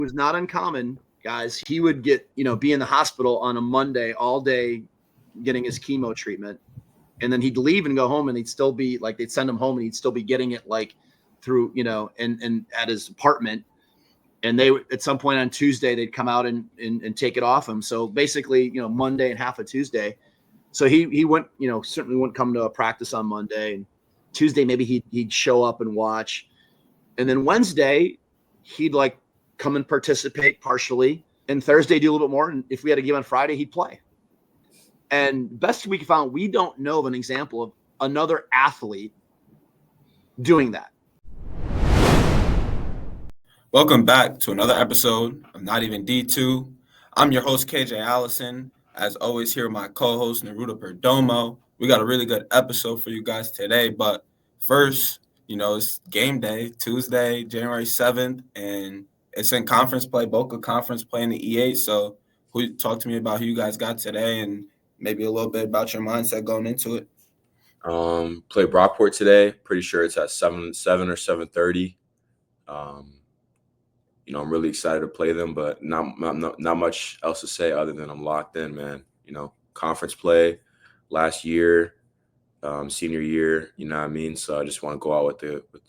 was not uncommon, guys. He would get, be in the hospital on a Monday all day getting his chemo treatment. And then he'd leave and go home, and he'd still be like, they'd send him home and he'd still be getting it like through, and at his apartment. And they would, at some point on Tuesday, they'd come out and take it off him. So basically, Monday and half of Tuesday. So he went, certainly wouldn't come to a practice on Monday, and Tuesday, maybe he'd show up and watch. And then Wednesday, he'd like come and participate partially, and Thursday do a little bit more. And if we had a game on Friday, he'd play. And best we found, we don't know of an example of another athlete doing that. Welcome back to another episode of Not Even D2. I'm your host, KJ Allison. As always, here with my co-host, Naruto Perdomo. We got a really good episode for you guys today. But first, it's game day, Tuesday, January 7th, and it's in conference play, Boca Conference play in the E8. So talk to me about who you guys got today and maybe a little bit about your mindset going into it. Play Brockport today. Pretty sure it's at 7 or 7:30. I'm really excited to play them, but not much else to say other than I'm locked in, man. Conference play last year, senior year, you know what I mean? So I just want to go out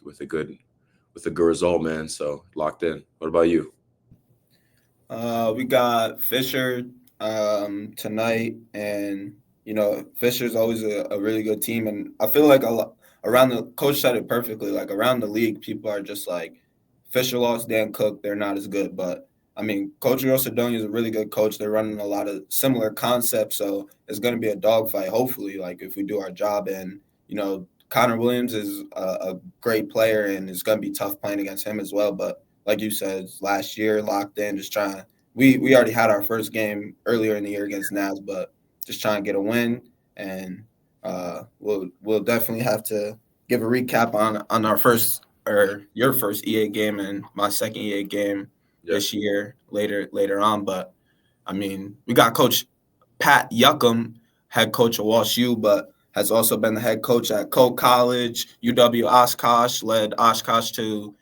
with a good result, man. So locked in. What about you? We got Fisher tonight, and Fisher's always a really good team, and I feel like around the coach said it perfectly. Like around the league, people are just like, Fisher lost Dan Cook, they're not as good. But I mean, Coach Rosadonia is a really good coach. They're running a lot of similar concepts, so it's going to be a dogfight. Hopefully, like if we do our job, and Connor Williams is a great player, and it's going to be tough playing against him as well. But like you said, last year locked in, just trying. We already had our first game earlier in the year against Naz, but just trying to get a win, and we'll definitely have to give a recap on our first or your first EA game and my second EA game this year later on. But I mean, we got Coach Pat Juckem, head coach of WashU, but has also been the head coach at Coe College. UW-Oshkosh led Oshkosh to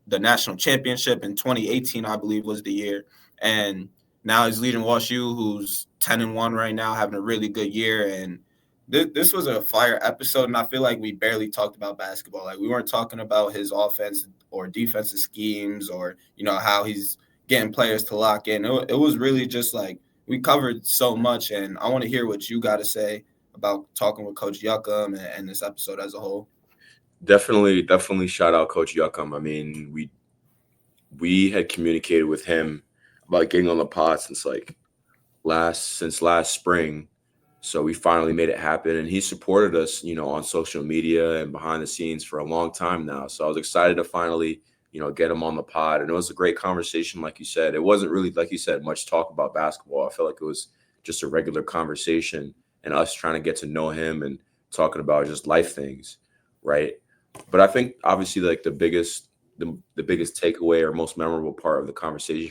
the national championship in 2018, I believe was the year. And now he's leading WashU, who's 10-1 right now, having a really good year. And this was a fire episode, and I feel like we barely talked about basketball. Like we weren't talking about his offense or defensive schemes or, how he's getting players to lock in. It was really just like we covered so much, and I want to hear what you got to say about talking with Coach Juckem and this episode as a whole. Definitely shout out Coach Juckem. I mean, we had communicated with him about getting on the pod since last spring. So we finally made it happen, and he supported us, on social media and behind the scenes for a long time now. So I was excited to finally, get him on the pod, and it was a great conversation. Like you said, it wasn't really, like you said, much talk about basketball. I felt like it was just a regular conversation and us trying to get to know him and talking about just life things, right? But I think obviously like the biggest takeaway or most memorable part of the conversation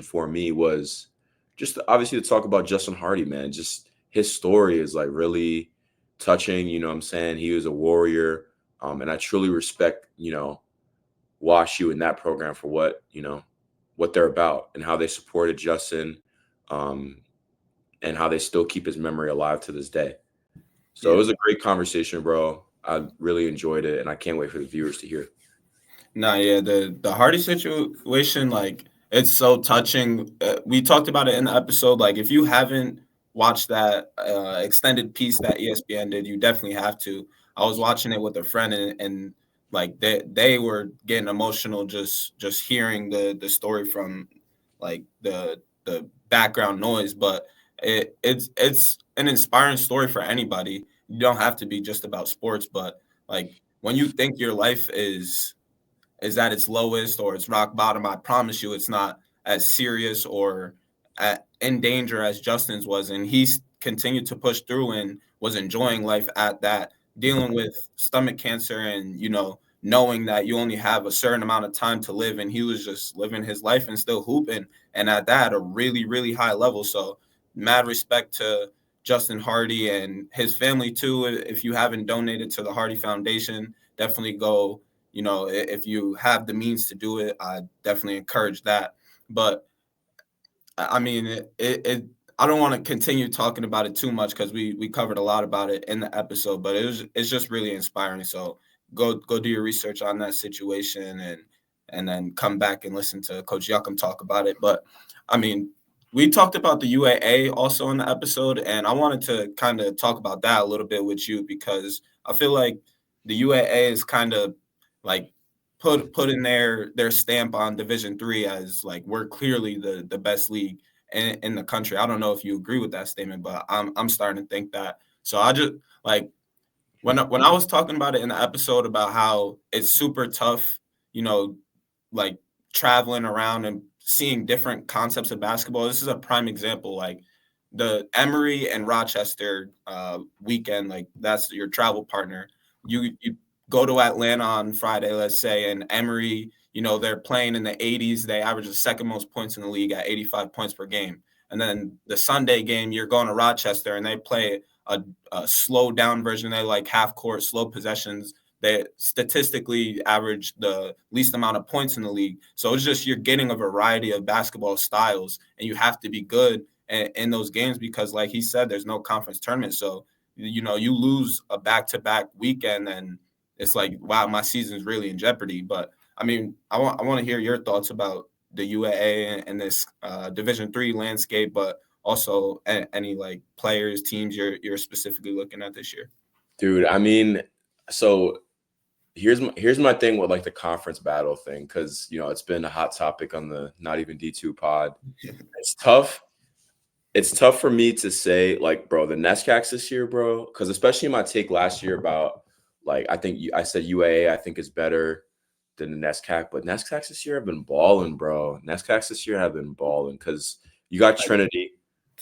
for me was just obviously to talk about Justin Hardy, man. Just his story is like really touching. You know what I'm saying? He was a warrior. And I truly respect, WashU in that program for what they're about and how they supported Justin and how they still keep his memory alive to this day. So It was a great conversation, bro. I really enjoyed it, and I can't wait for the viewers to hear it. The Hardy situation, like, it's so touching. We talked about it in the episode. Like, if you haven't watched that extended piece that ESPN did, you definitely have to. I was watching it with a friend, and like they were getting emotional just hearing the story from like the background noise. But it's an inspiring story for anybody. You don't have to be just about sports, but like when you think your life is at its lowest or its rock bottom, I promise you it's not as serious or in danger as Justin's was. And he's continued to push through and was enjoying life at that, dealing with stomach cancer and, knowing that you only have a certain amount of time to live. And he was just living his life and still hooping. And at that, a really, really high level. So mad respect to Justin Hardy and his family too. If you haven't donated to the Hardy Foundation, definitely go you know, if you have the means to do it, I definitely encourage that. But I mean, I don't want to continue talking about it too much because we covered a lot about it in the episode, but it's just really inspiring. So go do your research on that situation and then come back and listen to Coach Juckem talk about it. But I mean, we talked about the UAA also in the episode, and I wanted to kind of talk about that a little bit with you because I feel like the UAA is kind of like put in their stamp on Division III as like we're clearly the best league in the country. I don't know if you agree with that statement, but I'm starting to think that. So I just like when I was talking about it in the episode about how it's super tough, you know, like traveling around and seeing different concepts of basketball. This is a prime example. Like the Emory and Rochester weekend, like that's your travel partner. You go to Atlanta on Friday, let's say, and Emory, you know, they're playing in the 80s. They average the second most points in the league at 85 points per game. And then the Sunday game, you're going to Rochester and they play a slow down version. They like half court, slow possessions. They statistically average the least amount of points in the league. So it's just you're getting a variety of basketball styles, and you have to be good in those games because, like he said, there's no conference tournament. So, you know, you lose a back-to-back weekend, and it's like, wow, my season's really in jeopardy. But, I mean, I want to hear your thoughts about the UAA and this Division III landscape, but also any, like, players, teams you're specifically looking at this year. Dude, I mean, so here's my thing with like the conference battle thing, because you know it's been a hot topic on the Not Even D2 pod. It's tough. It's tough for me to say, like, bro, the NESCACs this year, bro, because especially my take last year about like I said UAA I think is better than the NESCAC, but NESCACs this year have been balling, bro. NESCACs this year have been balling because you got Trinity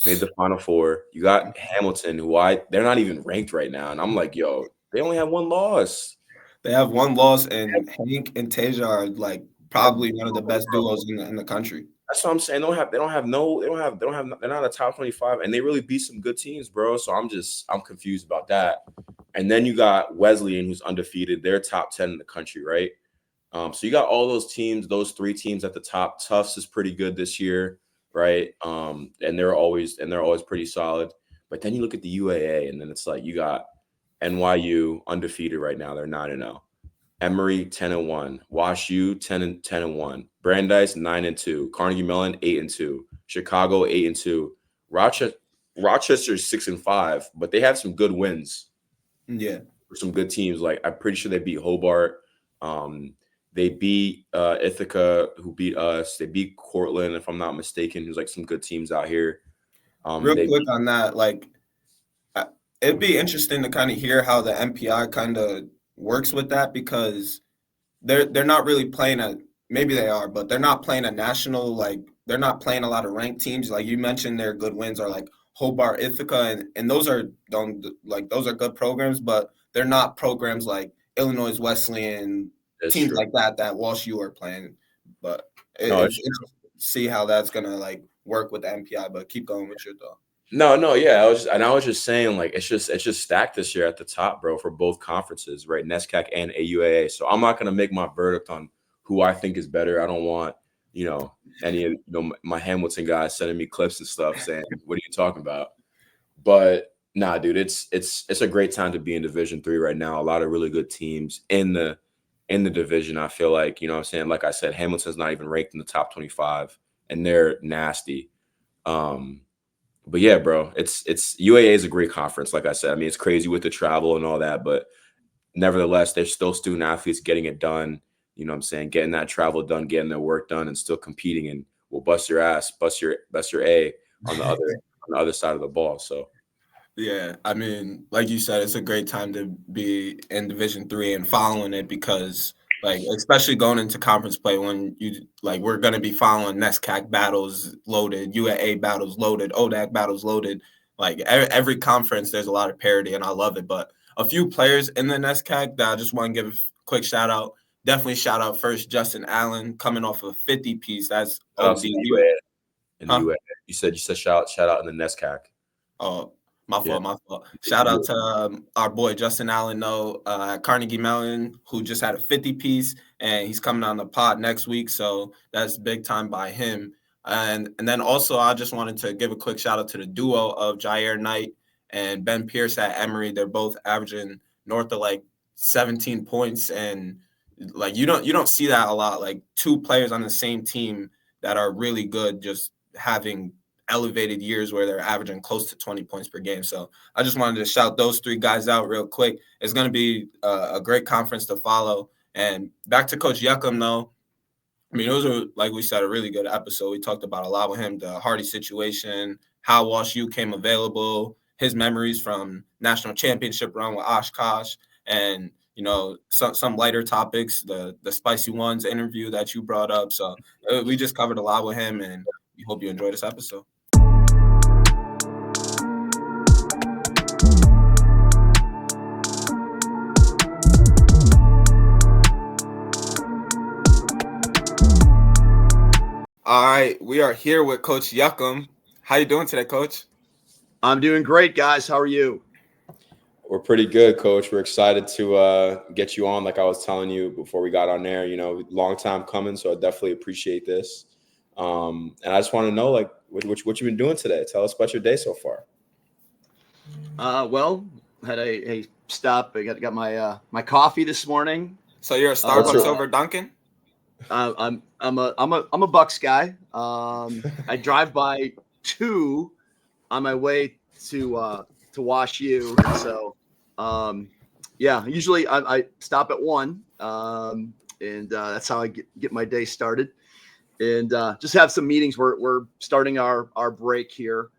made the Final Four. You got Hamilton, who they're not even ranked right now, and I'm like, yo, they only have one loss. They have one loss, and Hank and Tasia are like probably one of the best duos in the country. That's what I'm saying. They're not a top 25, and they really beat some good teams, bro. So I'm confused about that. And then you got Wesleyan, who's undefeated. They're top 10 in the country, right? So you got all those teams, those three teams at the top. Tufts is pretty good this year, right? And they're always pretty solid. But then you look at the UAA, and then it's like you got NYU undefeated right now. They're 9-0. Emory 10-1. WashU 10-1. Brandeis 9-2. Carnegie Mellon 8-2. Chicago 8-2. Rochester 6-5, but they have some good wins. Yeah, for some good teams. Like I'm pretty sure they beat Hobart. They beat Ithaca, who beat us. They beat Cortland, if I'm not mistaken. Who's like some good teams out here. Real quick on that, like it'd be interesting to kind of hear how the MPI kind of works with that because they're not really playing maybe they are, but they're not playing a national, like they're not playing a lot of ranked teams. Like you mentioned, their good wins are like Hobart, Ithaca, and those are good programs, but they're not programs like Illinois Wesleyan, teams like that WashU are playing. But it's interesting to see how that's gonna like work with the MPI. But keep going with your thought. No, yeah. I was just saying, like, it's just stacked this year at the top, bro, for both conferences, right? NESCAC and AUAA. So I'm not gonna make my verdict on who I think is better. I don't want, any of my Hamilton guys sending me clips and stuff saying, "What are you talking about?" But nah, dude, it's a great time to be in Division III right now. A lot of really good teams in the division. I feel like, you know what I'm saying? Like I said, Hamilton's not even ranked in the top 25, and they're nasty. But yeah, bro, it's UAA is a great conference. Like I said, I mean, it's crazy with the travel and all that, but nevertheless, there's still student athletes getting it done. You know what I'm saying? Getting that travel done, getting their work done, and still competing, and will bust your ass, bust your A on the other side of the ball. So yeah, I mean, like you said, it's a great time to be in Division III and following it because, like, especially going into conference play when we're going to be following NESCAC battles loaded, UAA battles loaded, ODAC battles loaded. Like, every conference, there's a lot of parity, and I love it. But a few players in the NESCAC that I just want to give a quick shout out. Definitely shout out first Justin Allen coming off of a 50-piece. That's OD. UAA. You said shout out in the NESCAC. Oh, My fault. Shout out to our boy Justin Allen, at Carnegie Mellon, who just had a 50-piece, and he's coming on the pod next week. So that's big time by him. And then also, I just wanted to give a quick shout out to the duo of Jair Knight and Ben Pierce at Emory. They're both averaging north of like 17 points, and like you don't see that a lot. Like two players on the same team that are really good, just having elevated years where they're averaging close to 20 points per game. So I just wanted to shout those three guys out real quick. It's going to be a great conference to follow. And back to Coach Juckem, though. I mean, it was, like we said, a really good episode. We talked about a lot with him, the Hardy situation, how WashU came available, his memories from national championship run with Oshkosh, and, some lighter topics, the Spicy Ones interview that you brought up. So we just covered a lot with him, and we hope you enjoy this episode. All right, we are here with Coach Juckem. How you doing today, Coach? I'm doing great, guys. How are you? We're pretty good, Coach. We're excited to get you on, like I was telling you before we got on there. Long time coming, so I definitely appreciate this. And I just want to know, like, what you've been doing today. Tell us about your day so far. Well, had a stop. I got my coffee this morning. So you're a Starbucks over Dunkin'? I'm a Bucks guy. I drive by 2 on my way to WashU. And so, usually I stop at 1, and that's how I get my day started. And just have some meetings. We're starting our break here.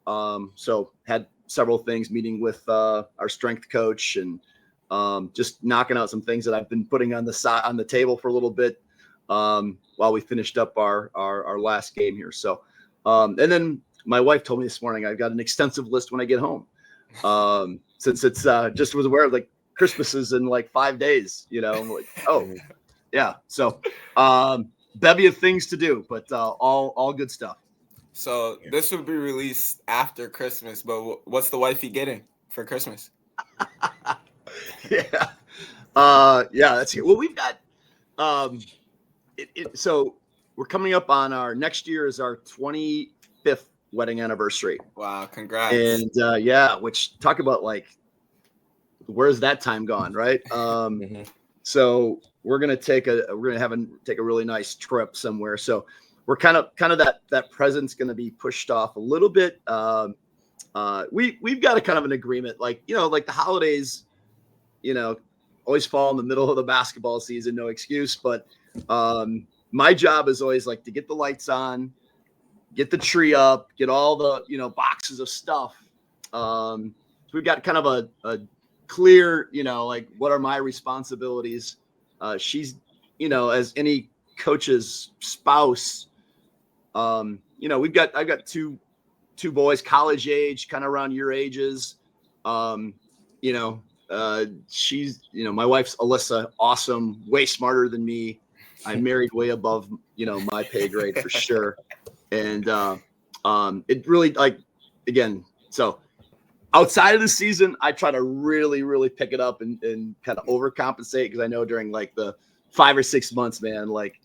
So had several things, meeting with our strength coach, and just knocking out some things that I've been putting on the table for a little bit. While we finished up our last game here. So, and then my wife told me this morning, I've got an extensive list when I get home. Since it's, just was aware of like Christmas is in like 5 days, I'm like, oh yeah. So, bevy of things to do, but, all good stuff. So this will be released after Christmas, but what's the wifey getting for Christmas? Yeah. That's it. Well, we've got, so we're coming up on our next year is our 25th wedding anniversary. Wow, congrats. And which talk about like where's that time gone, right? So we're gonna take a really nice trip somewhere. So we're kind of that present's gonna be pushed off a little bit. We've got a kind of an agreement, like like the holidays, always fall in the middle of the basketball season, no excuse, but my job is always like to get the lights on, get the tree up, get all the boxes of stuff. So we've got kind of a clear, like what are my responsibilities. She's as any coach's spouse, I've got two boys, college age, kind of around your ages. She's my wife's Alyssa, awesome, way smarter than me. I'm married way above my pay grade for sure. And it really, like, again, so outside of the season, I try to really, really pick it up and kind of overcompensate, because I know during like the 5 or 6 months, man, like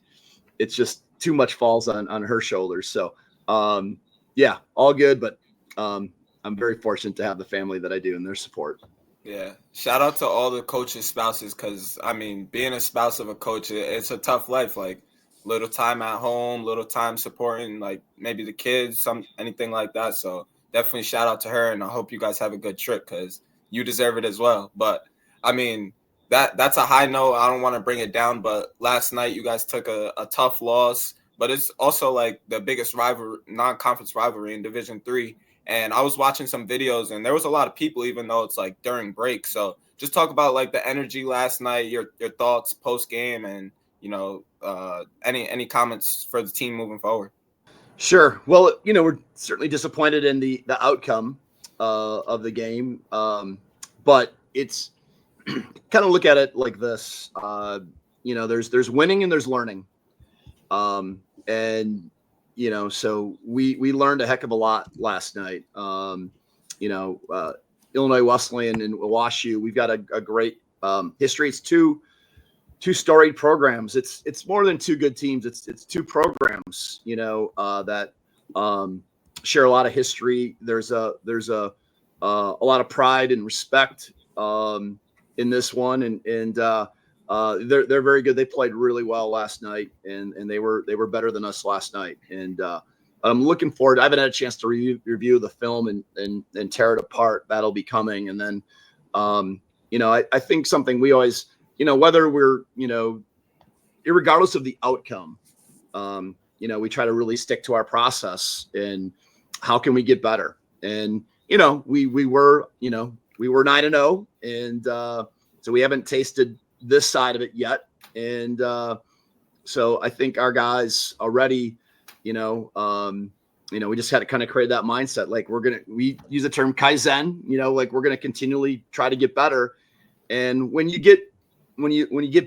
it's just too much falls on her shoulders. So all good, but I'm very fortunate to have the family that I do and their support. Yeah. Shout out to all the coaches' spouses, because, I mean, being a spouse of a coach, it's a tough life. Like, little time at home, little time supporting, like, maybe the kids, anything like that. So definitely shout out to her, and I hope you guys have a good trip, because you deserve it as well. But, I mean, that's a high note. I don't want to bring it down, but last night you guys took a tough loss. But it's also, like, the biggest non-conference rivalry in Division III. And I was watching some videos, and there was a lot of people, even though it's like during break. So just talk about like the energy last night, your thoughts post game, and any comments for the team moving forward. Sure. Well, we're certainly disappointed in the outcome of the game, but it's kind of look at it like this. There's winning and there's learning, and so we learned a heck of a lot last night. Illinois Wesleyan and WashU, we've got a great history. It's two storied programs. It's more than two good teams. It's two programs, that share a lot of history. There's a lot of pride and respect in this one, and they're very good. They played really well last night, and they were better than us last night. And I'm looking forward. I haven't had a chance to review the film and tear it apart. That'll be coming, and then I think something we always, whether we're, irregardless of the outcome, we try to really stick to our process and how can we get better. And, we were 9-0, and so we haven't tasted this side of it yet. And so I think our guys already, we just had to kind of create that mindset. Like we use the term Kaizen, like we're going to continually try to get better. And when you get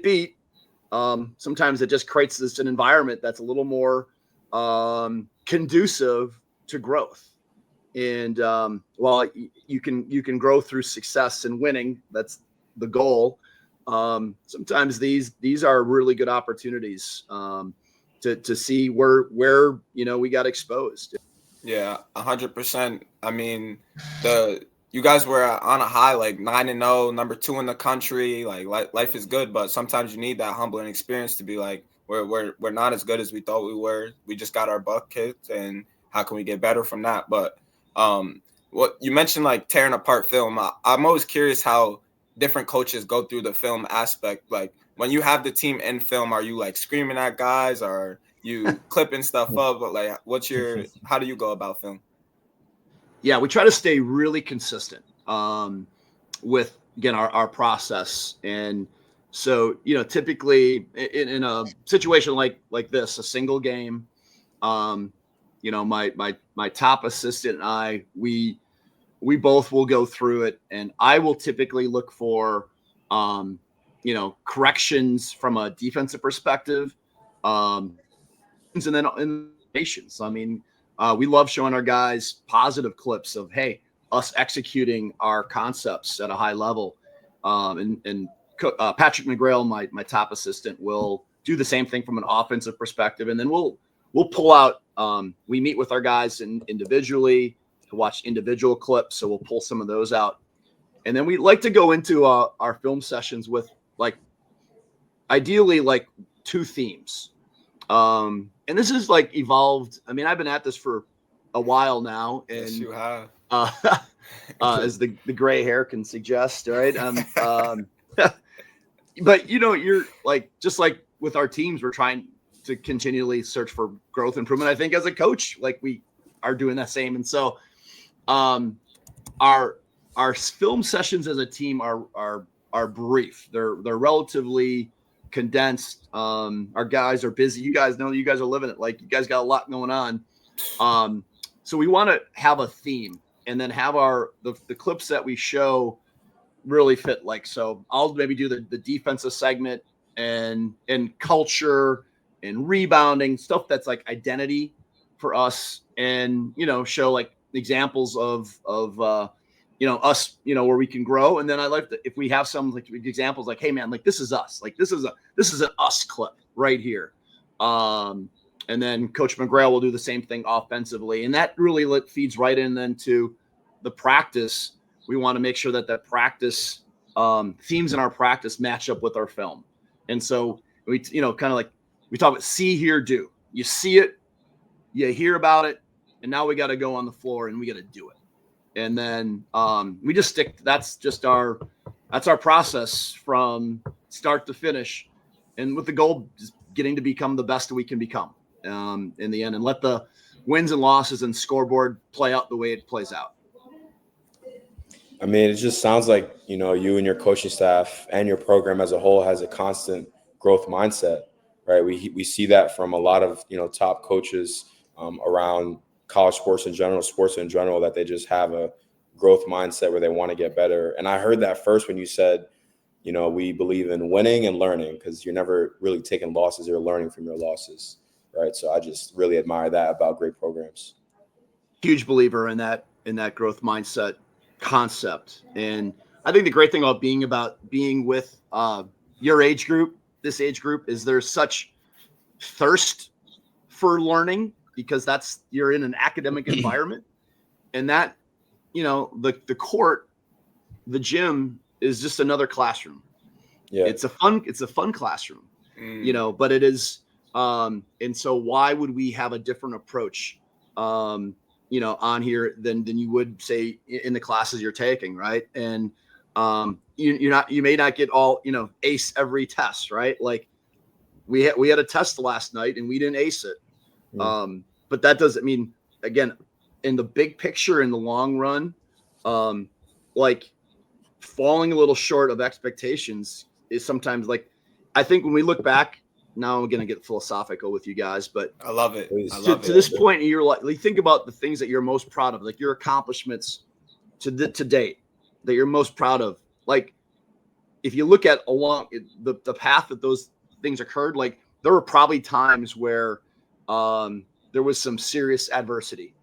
beat, sometimes it just creates an environment that's a little more conducive to growth. And while you can grow through success and winning, that's the goal. Sometimes these are really good opportunities to see where we got exposed. Yeah, 100%. I mean, you guys were on a high, like 9-0, number 2 in the country. Like life is good, but sometimes you need that humbling experience to be like, we're not as good as we thought we were. We just got our butt kicked, and how can we get better from that? But what you mentioned, like tearing apart film, I'm always curious how different coaches go through the film aspect. Like when you have the team in film, are you like screaming at guys, or are you clipping stuff up? But like, how do you go about film? Yeah, we try to stay really consistent with, again, our process. And so, typically in a situation like this, a single game, my top assistant and I, we both will go through it, and I will typically look for, corrections from a defensive perspective, and then innovations. I mean, we love showing our guys positive clips of, hey, us executing our concepts at a high level. And Patrick McGrail, my top assistant, will do the same thing from an offensive perspective. And then we'll pull out, we meet with our guys individually to watch individual clips. So we'll pull some of those out. And then we like to go into our film sessions with ideally 2 themes. And this is evolved. I mean, I've been at this for a while now, and yes, you have. As the gray hair can suggest, right? But you're just like with our teams, we're trying to continually search for growth improvement. I think as a coach, we are doing that same. And so, our film sessions as a team are brief. They're relatively condensed. Our guys are busy. You guys know, you guys are living it. You guys got a lot going on. So we want to have a theme, and then have the clips that we show really fit. So I'll maybe do the defensive segment and culture and rebounding stuff that's identity for us, and show examples of us, where we can grow. And then I like if we have some examples hey man, this is us, this is an us clip right here. And then Coach McGrail will do the same thing offensively, and that really feeds right in then to the practice. We want to make sure that practice themes in our practice match up with our film. And so we kind of we talk about see, hear, do. You see it, you hear about it, and now we got to go on the floor and we got to do it. And then we just stick. That's our process from start to finish, and with the goal just getting to become the best we can become in the end, and let the wins and losses and scoreboard play out the way it plays out. I mean, it just sounds like you and your coaching staff and your program as a whole has a constant growth mindset, right? We see that from a lot of top coaches around college sports in general, that they just have a growth mindset where they want to get better. And I heard that first when you said, we believe in winning and learning, because you're never really taking losses, you're learning from your losses, right? So I just really admire that about great programs. Huge believer in that. in that growth mindset concept. And I think the great thing about being with your age group, this age group, is there's such thirst for learning because you're in an academic environment, and that, the court, the gym is just another classroom. Yeah. It's a fun classroom, but it is. And so why would we have a different approach, on here than you would say in the classes you're taking. Right. And, you may not get all, ace every test, right? Like we had a test last night and we didn't ace it. But that doesn't mean, again, in the big picture, in the long run, like falling a little short of expectations is sometimes, like, I think when we look back, now I'm going to get philosophical with you guys, but I love it. To this point, you're like, think about the things that you're most proud of, like your accomplishments to date that you're most proud of. Like, if you look at along the path that those things occurred, like there were probably times where there was some serious adversity,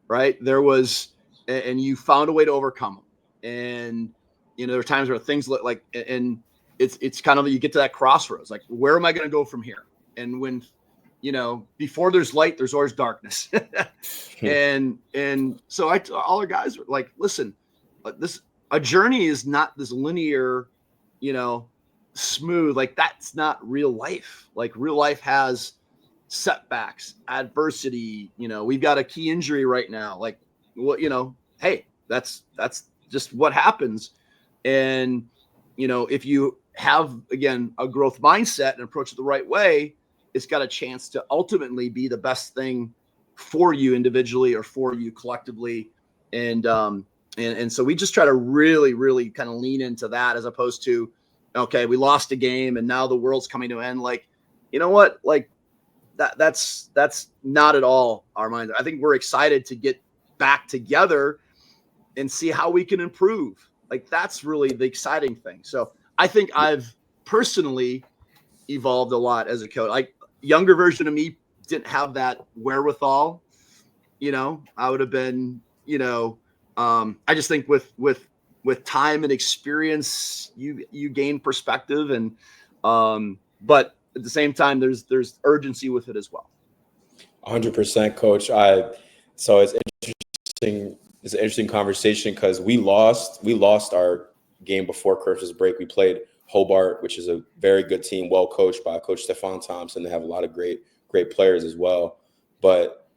right? There was, and you found a way to overcome them. And, there were times where things look like, and it's kind of, you get to that crossroads, like, where am I going to go from here? And when, before there's light, there's always darkness. and so all our guys were like, listen, a journey is not this linear, smooth, like that's not real life. Like real life has setbacks, adversity, we've got a key injury right now. Like, well, hey, that's just what happens. And, if you have, again, a growth mindset and approach it the right way, it's got a chance to ultimately be the best thing for you individually or for you collectively. And so we just try to really, really kind of lean into that, as opposed to, okay, we lost a game and now the world's coming to an end. Like, you know what? Like that's not at all our mind. I think we're excited to get back together and see how we can improve. Like that's really the exciting thing. So I think I've personally evolved a lot as a coach. Like younger version of me didn't have that wherewithal. I would have been, I just think with time and experience, you gain perspective, and but at the same time, there's urgency with it as well. 100%, Coach. So it's interesting. It's an interesting conversation because we lost our game before Christmas break. We played Hobart, which is a very good team, well coached by Coach Stefan Thompson. They have a lot of great players as well. But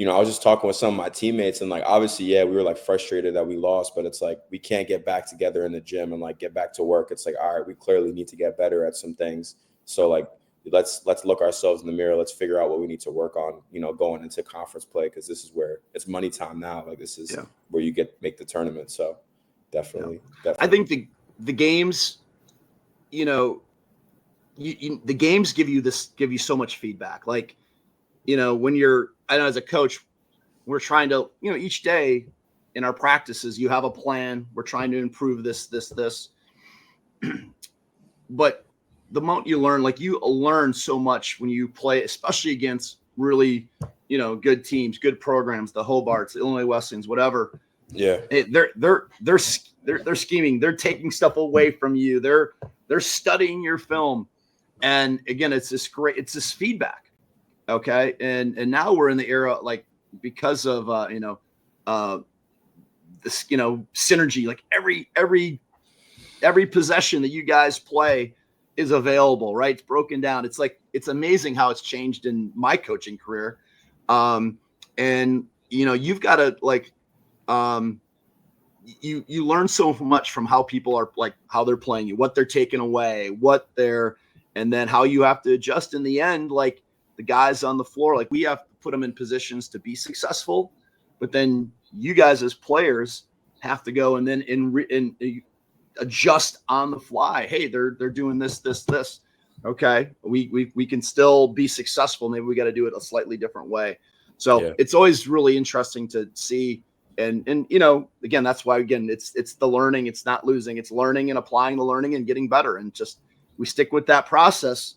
I was just talking with some of my teammates, and like obviously, yeah, we were like frustrated that we lost, but it's like we can't get back together in the gym and like get back to work. It's like, all right, we clearly need to get better at some things. So like let's look ourselves in the mirror. Let's figure out what we need to work on, going into conference play, because this is where it's money time now. Like this is where you make the tournament. So definitely. I think the games, the games give you so much feedback. Like, when I know as a coach, we're trying to, each day in our practices, you have a plan. We're trying to improve this. But the moment you learn, like you learn so much when you play, especially against really, good teams, good programs, the Hobarts, the Illinois Wesleyans, whatever. Yeah. They're scheming. They're taking stuff away from you. They're studying your film. And again, it's this feedback. Okay. And now we're in the era, like, because of, this, synergy, like every possession that you guys play is available, right? It's broken down. It's like, it's amazing how it's changed in my coaching career. And you've got to like, you learn so much from how people are, like how they're playing you, what they're taking away, and then how you have to adjust in the end. Like the guys on the floor, like we have to put them in positions to be successful, but then you guys as players have to go and then adjust on the fly. Hey, they're doing this. Okay. We can still be successful. Maybe we got to do it a slightly different way. So It's always really interesting to see. And again, that's why, again, it's the learning, it's not losing, it's learning and applying the learning and getting better. And just, we stick with that process.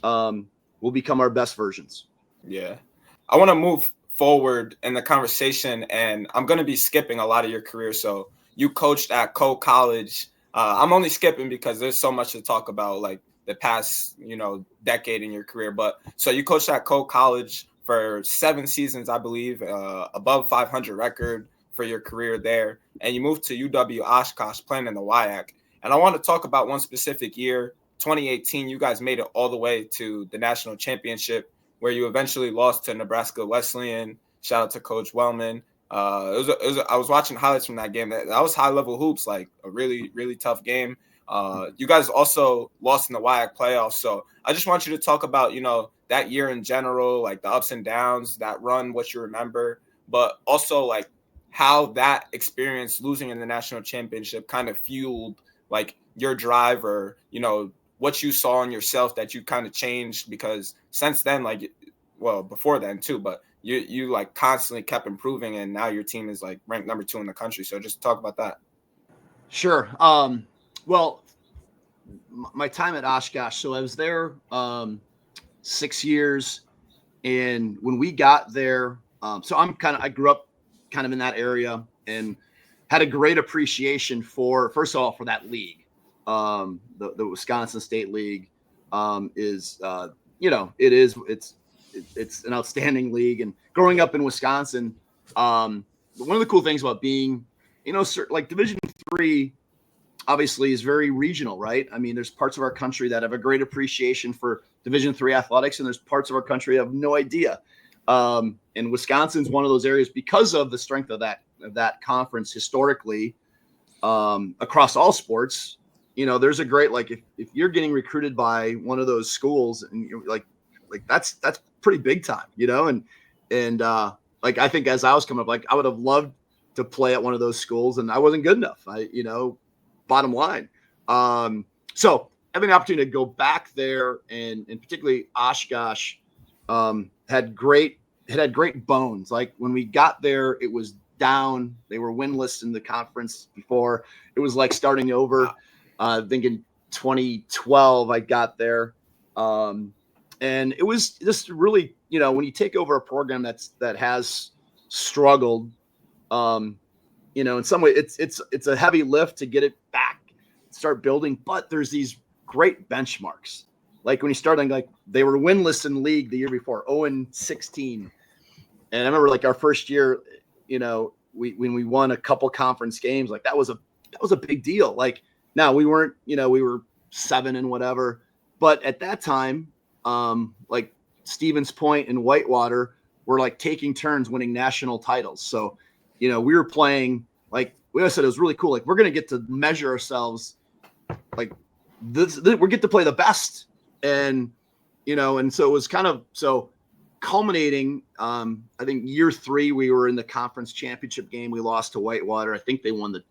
We'll become our best versions. Yeah. I want to move forward in the conversation, and I'm going to be skipping a lot of your career. So you coached at Coe College. I'm only skipping because there's so much to talk about, like the past, decade in your career. But so you coached at Coe College for 7 seasons, I believe, above 500 record for your career there. And you moved to UW-Oshkosh playing in the WIAC. And I want to talk about one specific year, 2018. You guys made it all the way to the national championship, where you eventually lost to Nebraska Wesleyan. Shout out to Coach Wellman. I was watching highlights from that game. That was high-level hoops, like a really, really tough game. You guys also lost in the WIAC playoffs. So I just want you to talk about, that year in general, like the ups and downs, that run, what you remember, but also like how that experience losing in the national championship kind of fueled like your drive, or, what you saw in yourself that you kind of changed, because since then, like, well, before then too, but you like constantly kept improving, and now your team is like ranked number 2 in the country. So just talk about that. Sure. Well, my time at Oshkosh, so I was there 6 years, and when we got there, so I grew up kind of in that area and had a great appreciation for, first of all, for that league. The Wisconsin State League is it's an outstanding league. And growing up in Wisconsin, one of the cool things about being, like Division III, obviously is very regional, right? I mean, there's parts of our country that have a great appreciation for Division III athletics, and there's parts of our country that have no idea. And Wisconsin's one of those areas because of the strength of that conference historically, across all sports. There's a great, like, if you're getting recruited by one of those schools, and you're like that's pretty big time, and like, I think as I was coming up, like, I would have loved to play at one of those schools, and I wasn't good enough. Bottom line. So having the opportunity to go back there, and particularly Oshkosh, had great bones. Like, when we got there, it was down. They were winless in the conference before. It was like starting over. I think in 2012 I got there, and it was just really, when you take over a program that has struggled, in some way it's a heavy lift to get it back, start building. But there's these great benchmarks. Like when you start, like, they were winless in league the year before, 0-16. And I remember, like, our first year, when we won a couple conference games, like that was a big deal. Like, now we weren't, we were 7 and whatever, but at that time, like Stevens Point and Whitewater were like taking turns winning national titles. So, we were playing, like we always said, it was really cool. Like, we're going to get to measure ourselves like this, we get to play the best. And, and so it was kind of, so culminating, I think year 3, we were in the conference championship game. We lost to Whitewater. I think they won the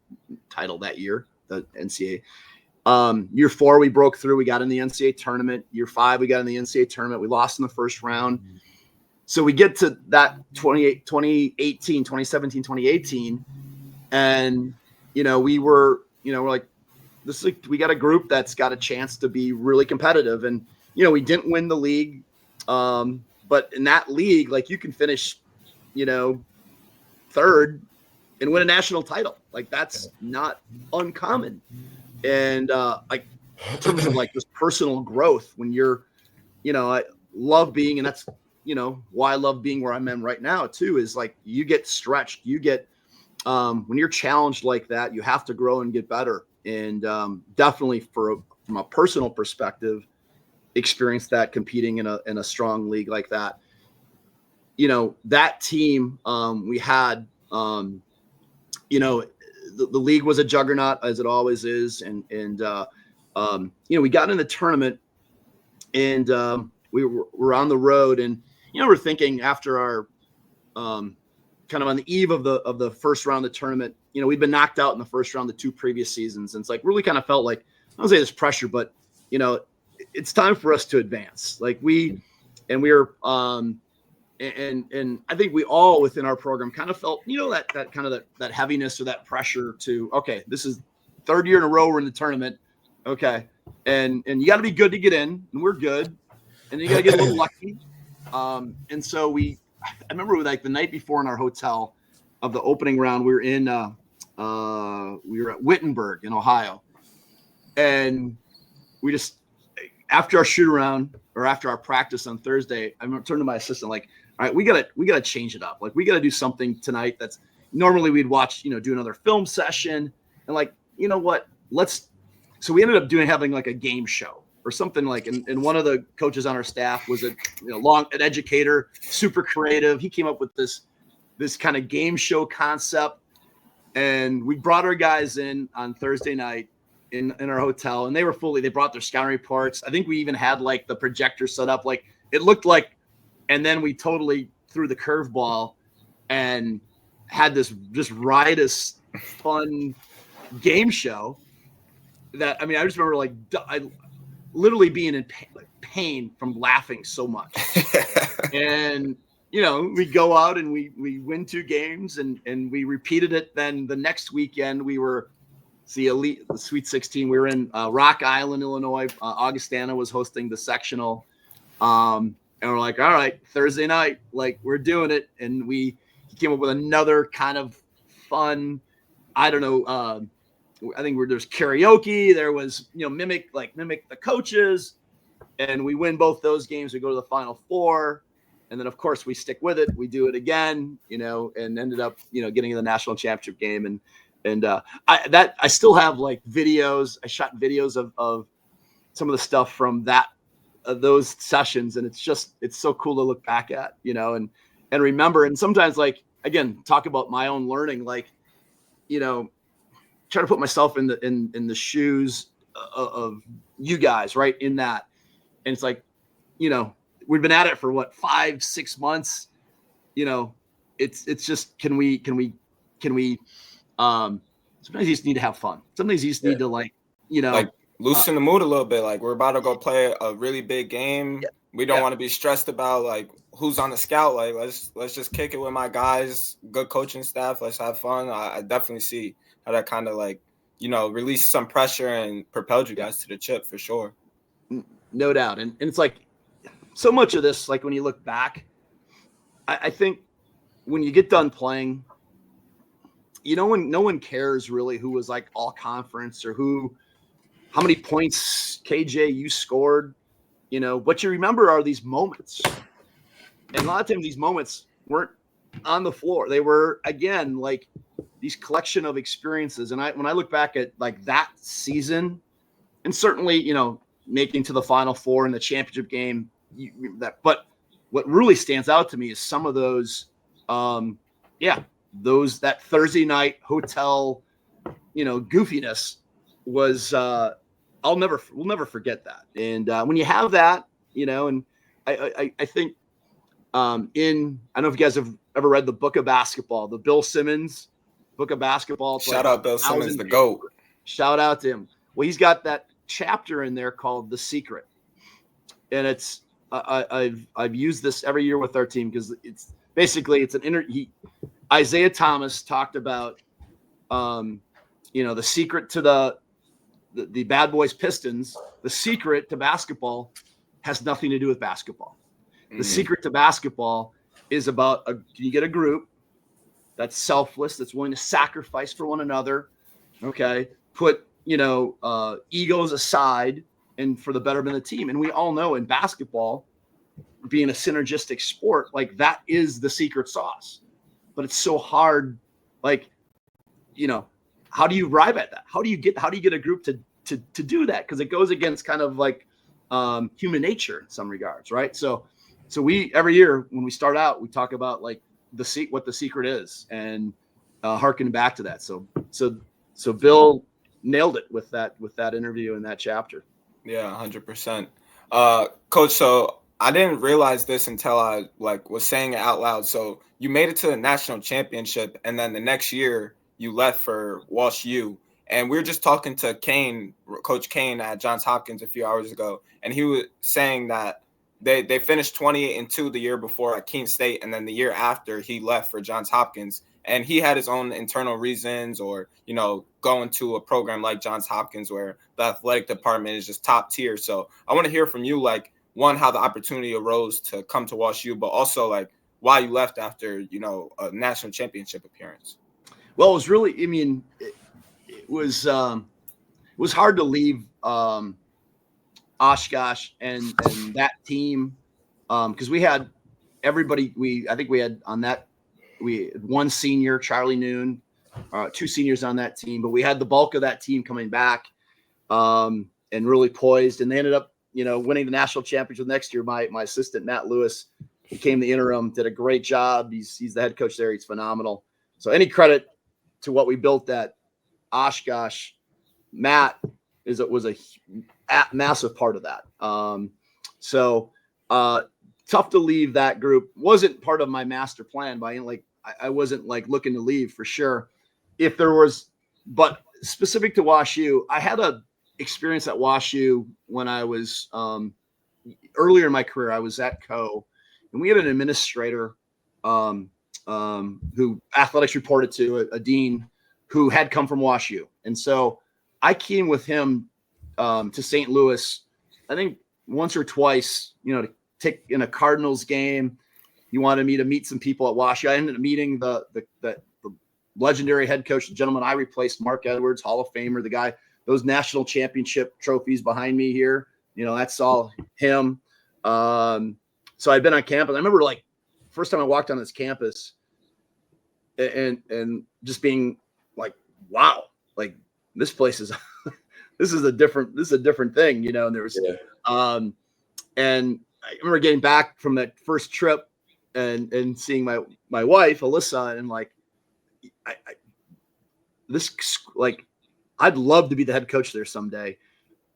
title that year, the NCAA. Year 4, we broke through. We got in the NCAA tournament. Year 5, we got in the NCAA tournament. We lost in the first round. So we get to that 2018, 2017, 2018. And, we were, we're like, this is, we got a group that's got a chance to be really competitive. And, we didn't win the league. But in that league, like, you can finish, 3rd and win a national title. Like, that's not uncommon. And like, in terms of like this personal growth, when you're, I love being, and that's, why I love being where I'm at right now too, is like, you get stretched, you get, when you're challenged like that, you have to grow and get better. And definitely from a personal perspective, experienced that competing in a strong league like that. That team we had, the league was a juggernaut, as it always is. And we got in the tournament, and we were on the road, and, we're thinking after our kind of on the eve of the first round of the tournament, we'd been knocked out in the first round the 2 previous seasons. And it's like, really kind of felt like, I don't say there's pressure, but, it's time for us to advance. Like we were, and I think we all within our program kind of felt, that kind of that heaviness or that pressure to, okay, this is 3rd year in a row we're in the tournament. Okay. And you got to be good to get in, and we're good. And you got to get a little lucky. And so we remember like the night before in our hotel of the opening round, we were at Wittenberg in Ohio, and we just, after our shoot around or after our practice on Thursday, I turned to my assistant like, all right, we gotta change it up. Like we gotta do something tonight that's normally we'd watch, do another film session, and like, you know what, so we ended up having like a game show or something like, and one of the coaches on our staff was an educator, super creative. He came up with this kind of game show concept, and we brought our guys in on Thursday night in our hotel, and they brought their scouting reports. I think we even had like the projector set up, like it looked like, and then we totally threw the curveball and had this just riotous, fun game show that, I just remember like I literally being in pain from laughing so much. And, we go out and we win 2 games and we repeated it. Then the next weekend we were the Sweet 16. We were in Rock Island, Illinois. Augustana was hosting the sectional. And we're like, all right, Thursday night, like we're doing it. And he came up with another kind of fun, I don't know, I think there's karaoke. There was, mimic the coaches, and we win both those games. We go to the Final Four, and then of course we stick with it. We do it again, and ended up, getting in the national championship game. And I still have like videos. I shot videos of some of the stuff from those sessions, and it's so cool to look back at, and remember. And sometimes, like, again, talk about my own learning, like, try to put myself in the shoes of you guys, right, in that. And it's like, we've been at it for what, 5-6 months, it's just, can we sometimes you just need to have fun. Sometimes you just need to like loosen the mood a little bit. Like, we're about to go play a really big game. Yeah. We don't want to be stressed about like who's on the scout. Like, let's just kick it with my guys, good coaching staff. Let's have fun. I definitely see how that kind of like, released some pressure and propelled you guys to the chip for sure. No doubt. And it's like so much of this, like when you look back, I think when you get done playing, no one cares really who was like all conference or how many points KJ you scored, what you remember are these moments. And a lot of times these moments weren't on the floor. They were, again, like these collection of experiences. And when I look back at like that season, and certainly, making to the Final Four in the championship game, but what really stands out to me is some of those, that Thursday night hotel, goofiness was, we'll never forget that. And when you have that, and I think I don't know if you guys have ever read the book of basketball, the Bill Simmons book of basketball. Shout out Bill Simmons, the GOAT. Shout out to him. Well, he's got that chapter in there called The Secret. And it's, I've used this every year with our team because it's basically, Isaiah Thomas talked about, the secret to the Bad Boys Pistons. The secret to basketball has nothing to do with basketball. The secret to basketball is about you get a group that's selfless, that's willing to sacrifice for one another. Okay. Put, egos aside and for the betterment of the team. And we all know in basketball, being a synergistic sport, like that is the secret sauce. But it's so hard. Like, how do you arrive at that? How do you get a group to do that? Because it goes against kind of like human nature in some regards, right? So we every year when we start out, we talk about like what the secret is, and harken back to that. So Bill nailed it with that interview in that chapter. Yeah, 100%. Coach, so I didn't realize this until I was saying it out loud. So you made it to the national championship, and then the next year you left for WashU. And we were just talking to Coach Kane at Johns Hopkins a few hours ago, and he was saying that they finished 28-2 the year before at Keene State, and then the year after he left for Johns Hopkins. And he had his own internal reasons, or going to a program like Johns Hopkins where the athletic department is just top tier. So I want to hear from you, like, one, how the opportunity arose to come to WashU, but also like why you left after, a national championship appearance. Well, it was really, it was hard to leave Oshkosh and that team because we had everybody. I think we had one senior, Charlie Noon, 2 seniors on that team, but we had the bulk of that team coming back and really poised. And they ended up, winning the national championship next year. My assistant, Matt Lewis, became the interim, did a great job. He's the head coach there. He's phenomenal. So any credit to what we built at Oshkosh, Matt was a massive part of that. Tough to leave that group. Wasn't part of my master plan I wasn't looking to leave for sure. If there was, but specific to WashU, I had a experience at WashU when I was earlier in my career. I was at Coe, and we had an administrator who athletics reported to, a dean who had come from WashU. And so I came with him to St. Louis, I think once or twice, to take in a Cardinals game. He wanted me to meet some people at WashU. I ended up meeting the legendary head coach, the gentleman I replaced, Mark Edwards, Hall of Famer, the guy, those national championship trophies behind me here. That's all him. So I'd been on campus. I remember first time I walked on this campus and just being like, wow, this place is, this is a different thing, and there was, and I remember getting back from that first trip and seeing my wife, Alyssa, and I'd love to be the head coach there someday,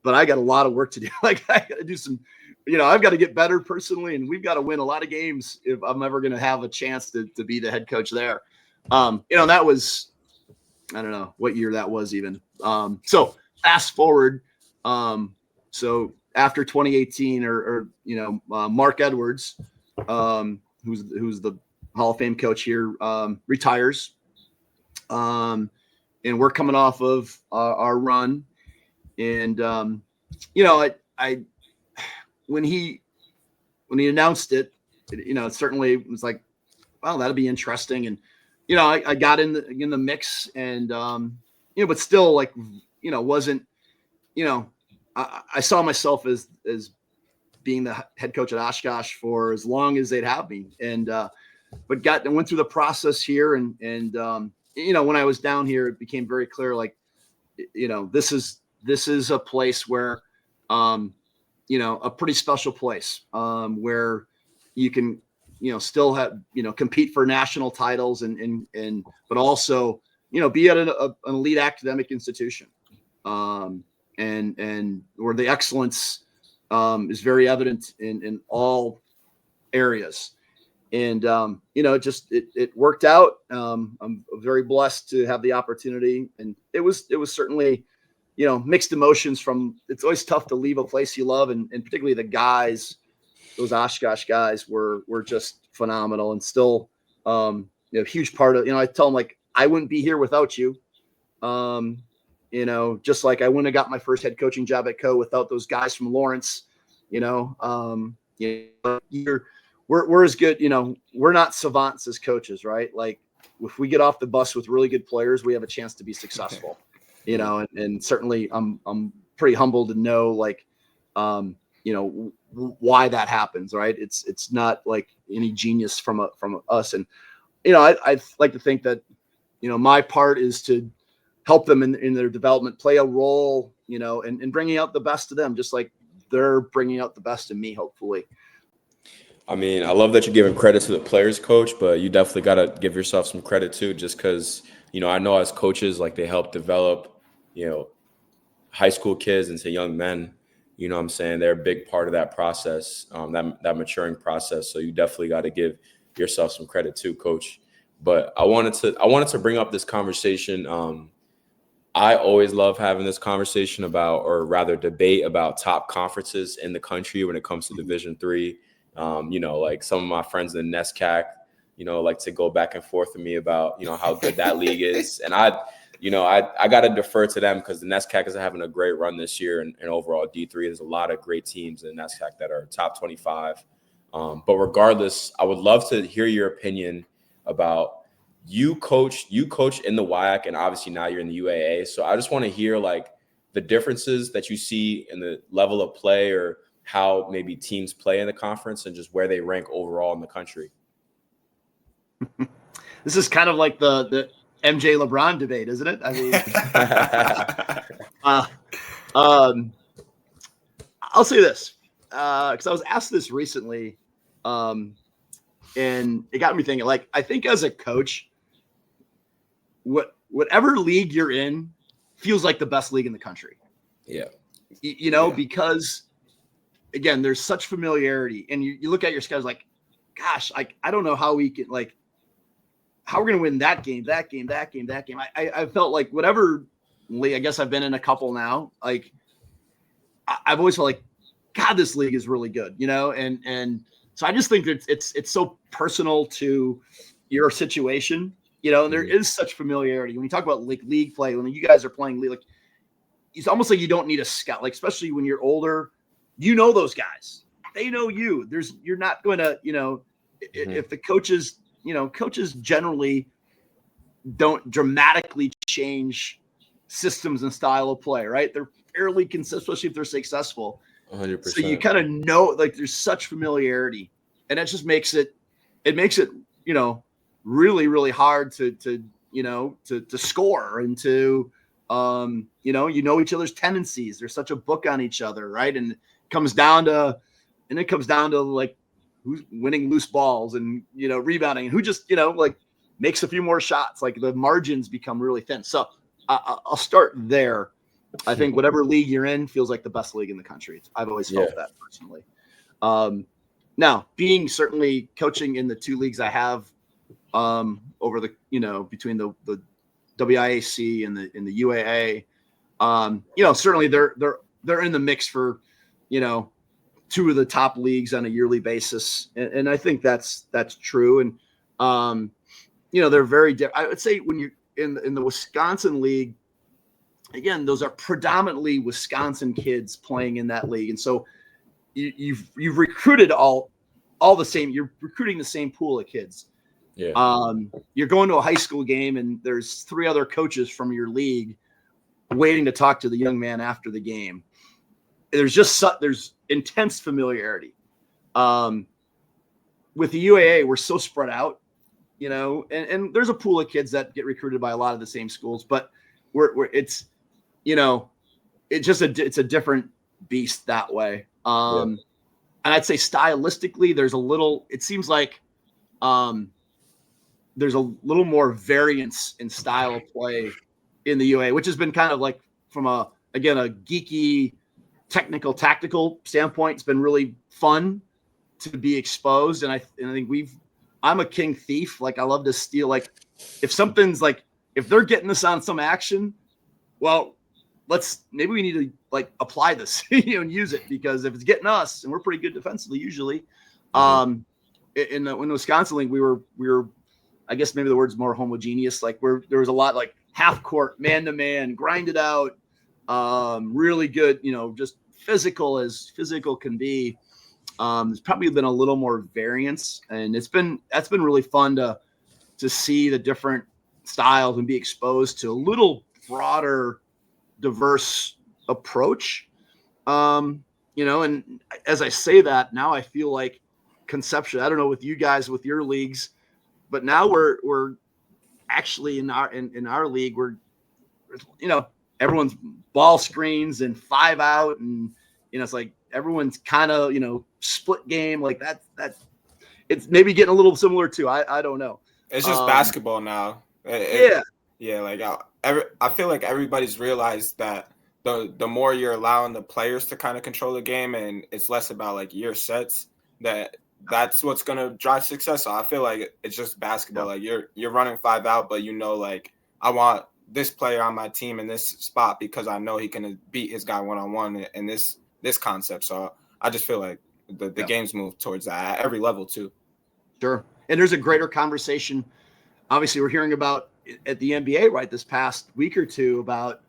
but I got a lot of work to do. I got to do some, I've got to get better personally, and we've got to win a lot of games if I'm ever going to have a chance to be the head coach there. That was, I don't know what year that was even. So fast forward. So after 2018 Mark Edwards, who's the Hall of Fame coach here, retires. And we're coming off of our run. And, I when he announced it, it certainly was like, well, that'll be interesting. And, I got in the mix and, but still wasn't, I saw myself as being the head coach at Oshkosh for as long as they'd have me. And, but went through the process here and when I was down here, it became very clear, this is a place where, a pretty special place, where you can, still have, compete for national titles but also, be at an elite academic institution. And where the excellence, is very evident in all areas. And, it worked out. I'm very blessed to have the opportunity, and it was certainly, mixed emotions it's always tough to leave a place you love. And particularly the guys, those Oshkosh guys were just phenomenal and still, huge part of, I tell them I wouldn't be here without you. Just like I wouldn't have got my first head coaching job at Coe without those guys from Lawrence, we're as good, we're not savants as coaches, right? If we get off the bus with really good players, we have a chance to be successful, and certainly I'm pretty humbled to know, why that happens, right? It's not any genius from us. And, I'd like to think that, my part is to help them in their development, play a role, and bringing out the best of them, just like they're bringing out the best of me, hopefully. I mean, I love that you're giving credit to the players, coach, but you definitely got to give yourself some credit too, just because, I know as coaches, they help develop, high school kids into young men. What I'm saying? They're a big part of that process, that maturing process. So you definitely got to give yourself some credit too, coach. But I wanted to bring up this conversation. I always love having this conversation about, or rather debate about, top conferences in the country when it comes to Division III. Some of my friends in the NESCAC, like to go back and forth with me about, how good that league is. And I got to defer to them because the NESCAC is having a great run this year and overall D3. There's a lot of great teams in the NESCAC that are top 25. But regardless, I would love to hear your opinion about you coach in the WIAC, and obviously now you're in the UAA. So I just want to hear like the differences that you see in the level of play or how maybe teams play in the conference and just where they rank overall in the country. This is kind of like the MJ LeBron debate, isn't it? I mean, I'll say this because I was asked this recently, and it got me thinking. Like, I think as a coach, whatever league you're in feels like the best league in the country. Yeah, because again, there's such familiarity, and you look at your schedule like, gosh, I don't know how we can like. How we're going to win that game. I felt like whatever league, I guess I've been in a couple now. Like I've always felt like, God, this league is really good, and so I just think that it's so personal to your situation, and there is such familiarity when you talk about like league play. When you guys are playing league, like it's almost like you don't need a scout, like especially when you're older, those guys, they know you. You're not going to, if the coaches. Coaches generally don't dramatically change systems and style of play, right? They're fairly consistent, especially if they're successful. 100%. So you kind of know, like, there's such familiarity, and that just makes it really, really hard to score and to, each other's tendencies. There's such a book on each other, right? And it comes down to like, who's winning loose balls and, rebounding, and who just, makes a few more shots. Like the margins become really thin. So I'll start there. I think whatever league you're in feels like the best league in the country. I've always felt that personally. Now being certainly coaching in the two leagues I have over the, between the WIAC and the UAA, certainly they're in the mix for, two of the top leagues on a yearly basis. And I think that's true. And, they're very different. I would say when you're in the Wisconsin league, again, those are predominantly Wisconsin kids playing in that league. And so you've recruited all the same, you're recruiting the same pool of kids. Yeah. You're going to a high school game and there's three other coaches from your league waiting to talk to the young man after the game. There's intense familiarity. With the UAA, we're so spread out, and there's a pool of kids that get recruited by a lot of the same schools, but it's a different beast that way. And I'd say stylistically, it seems like there's a little more variance in style of play in the UAA, which has been kind of like from a geeky, technical, tactical standpoint. It's been really fun to be exposed. And I think I'm a king thief. Like I love to steal. Like if something's like, if they're getting us on some action, well, maybe we need to like apply this, and use it, because if it's getting us, and we're pretty good defensively usually, in the Wisconsin league, we were, I guess maybe the word's more homogeneous. Like there was a lot like half court, man to man, grind it out. Really good, just physical as physical can be. There's probably been a little more variance, and that's been really fun to see the different styles and be exposed to a little broader, diverse approach. And as I say that, now I feel like conceptually, I don't know with you guys with your leagues, but now we're actually in our league, we're everyone's ball screens and 5 out, and it's like everyone's kind of split game like that. It's maybe getting a little similar to I don't know. It's just basketball now. Like I feel like everybody's realized that the more you're allowing the players to kind of control the game, and it's less about like your sets, that's what's gonna drive success. So I feel like it's just basketball. Like you're running 5 out, but like I want this player on my team in this spot because I know he can beat his guy one-on-one in this concept. So I just feel like the games move towards that at every level too. Sure. And there's a greater conversation. Obviously we're hearing about at the NBA right this past week or two about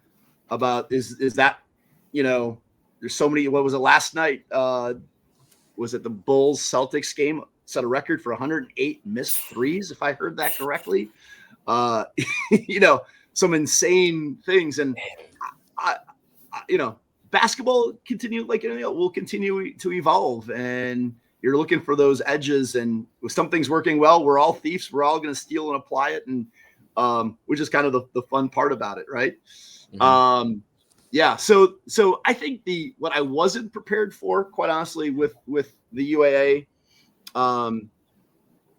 is that, there's so many, what was it last night? was it the Bulls Celtics game, set a record for 108 missed threes, if I heard that correctly. Some insane things. And I basketball will continue to evolve, and you're looking for those edges. And if something's working well, we're all thieves. We're all going to steal and apply it. And which is kind of the fun part about it. Right. Mm-hmm. So I think what I wasn't prepared for, quite honestly, with the UAA,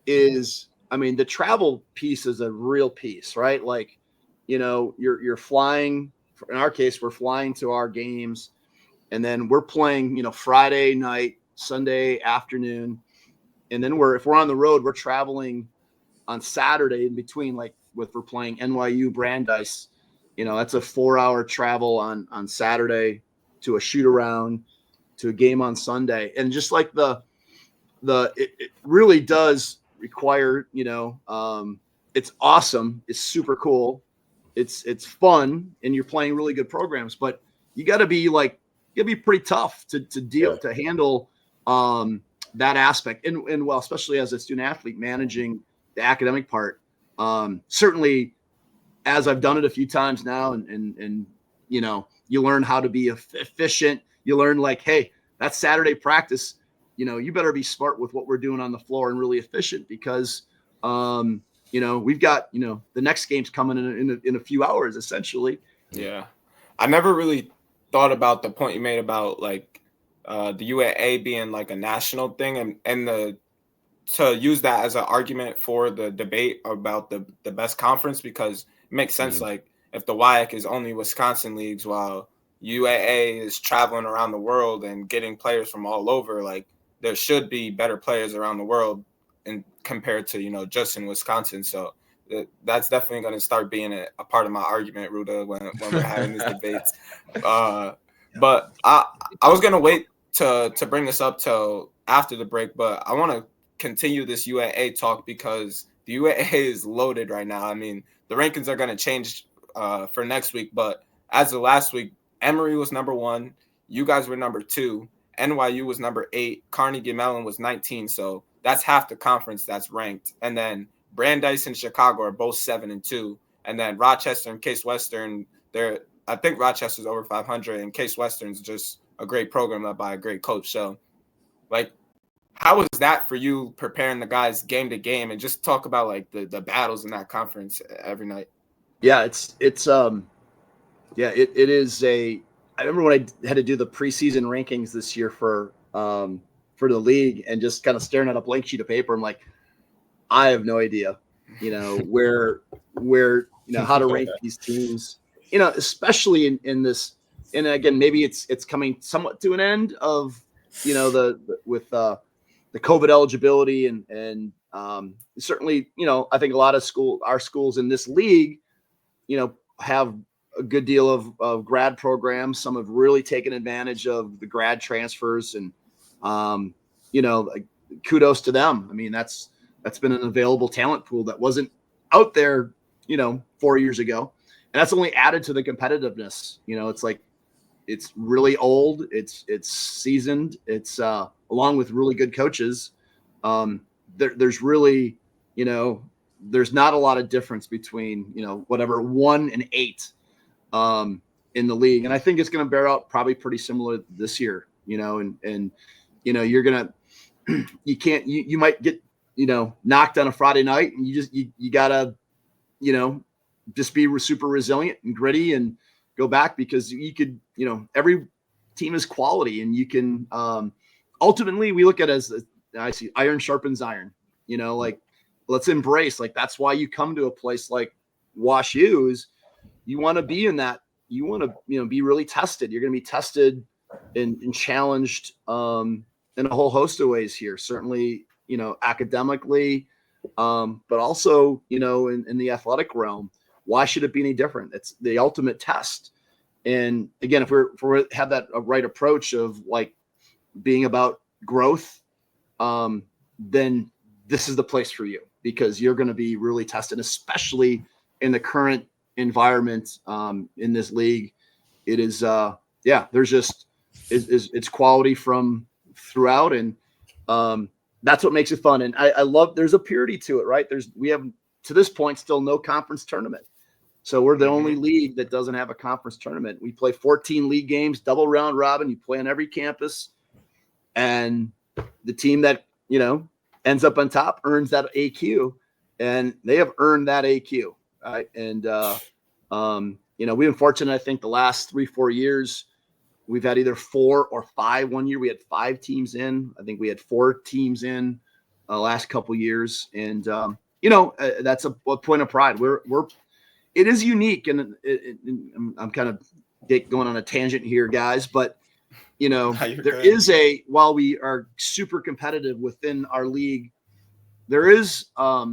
is, I mean, the travel piece is a real piece, right? Like, you're flying. In our case, we're flying to our games, and then we're playing, Friday night, Sunday afternoon, and then if we're on the road, we're traveling on Saturday in between. Like, we're playing NYU Brandeis. That's a 4-hour travel on Saturday to a shoot around to a game on Sunday. And just like it really does require, it's awesome. It's super cool. It's fun, and you're playing really good programs, but you got to be pretty tough to deal, to handle that aspect. And well, especially as a student athlete managing the academic part, certainly, as I've done it a few times now, and you learn how to be efficient. You learn, like, hey, that's Saturday practice. You better be smart with what we're doing on the floor and really efficient, because we've got the next game's coming in a few hours, essentially. Yeah, I never really thought about the point you made about the UAA being like a national thing, and to use that as an argument for the debate about the best conference, because it makes sense. Mm-hmm. Like, if the WIAC is only Wisconsin leagues, while UAA is traveling around the world and getting players from all over, like, there should be better players around the world and compared to, just in Wisconsin. So that's definitely going to start being a part of my argument, Ruda, when we're having these debates. But I was going to wait to bring this up till after the break, but I want to continue this UAA talk because the UAA is loaded right now. I mean, the rankings are going to change for next week, but as of last week, Emory was number 1. You guys were number 2. NYU was number 8. Carnegie Mellon was 19. So that's half the conference that's ranked. And then Brandeis and Chicago are both 7 and 2. And then Rochester and Case Western, I think Rochester's over 500, and Case Western's just a great program led by a great coach. So, how was that for you, preparing the guys game to game, and just talk about the battles in that conference every night? Yeah, it is I remember when I had to do the preseason rankings this year for the league, and just kind of staring at a blank sheet of paper. I'm like, I have no idea, where how to rank these teams, especially in this. And again, maybe it's coming somewhat to an end of, with the COVID eligibility and certainly, I think a lot of our schools in this league, have a good deal of grad programs. Some have really taken advantage of the grad transfers, and kudos to them. I mean, that's been an available talent pool that wasn't out there, 4 years ago, and that's only added to the competitiveness. It's like, it's really old. It's seasoned. It's along with really good coaches. There's really, there's not a lot of difference between, whatever 1 and 8 in the league. And I think it's going to bear out probably pretty similar this year, and you're going to, you might get, knocked on a Friday night, and you gotta, just be super resilient and gritty and go back, because you could, every team is quality, and you can, ultimately we look at it as, I see iron sharpens iron, let's embrace, that's why you come to a place like WashU, is you want to be in that, you want to, be really tested. You're going to be tested and challenged in a whole host of ways here, certainly, academically, but also, in the athletic realm. Why should it be any different? It's the ultimate test. And again, if we have that right approach of being about growth, then this is the place for you, because you're going to be really tested, especially in the current environment in this league. It is, there's just it's quality from throughout, and That's what makes it fun. And I love, there's a purity to it, right? We have to this point still no conference tournament. So we're the only league that doesn't have a conference tournament. We play 14 league games, double round robin. You play on every campus, and the team that, ends up on top earns that AQ, and they have earned that AQ. Right. And, we've been fortunate. I think the last 3-4 years, we've had either 4 or 5. One year we had 5 teams in. I think we had 4 teams in last couple years. And, that's a point of pride. It is unique. And I'm kind of going on a tangent here, guys, but while we are super competitive within our league, there is a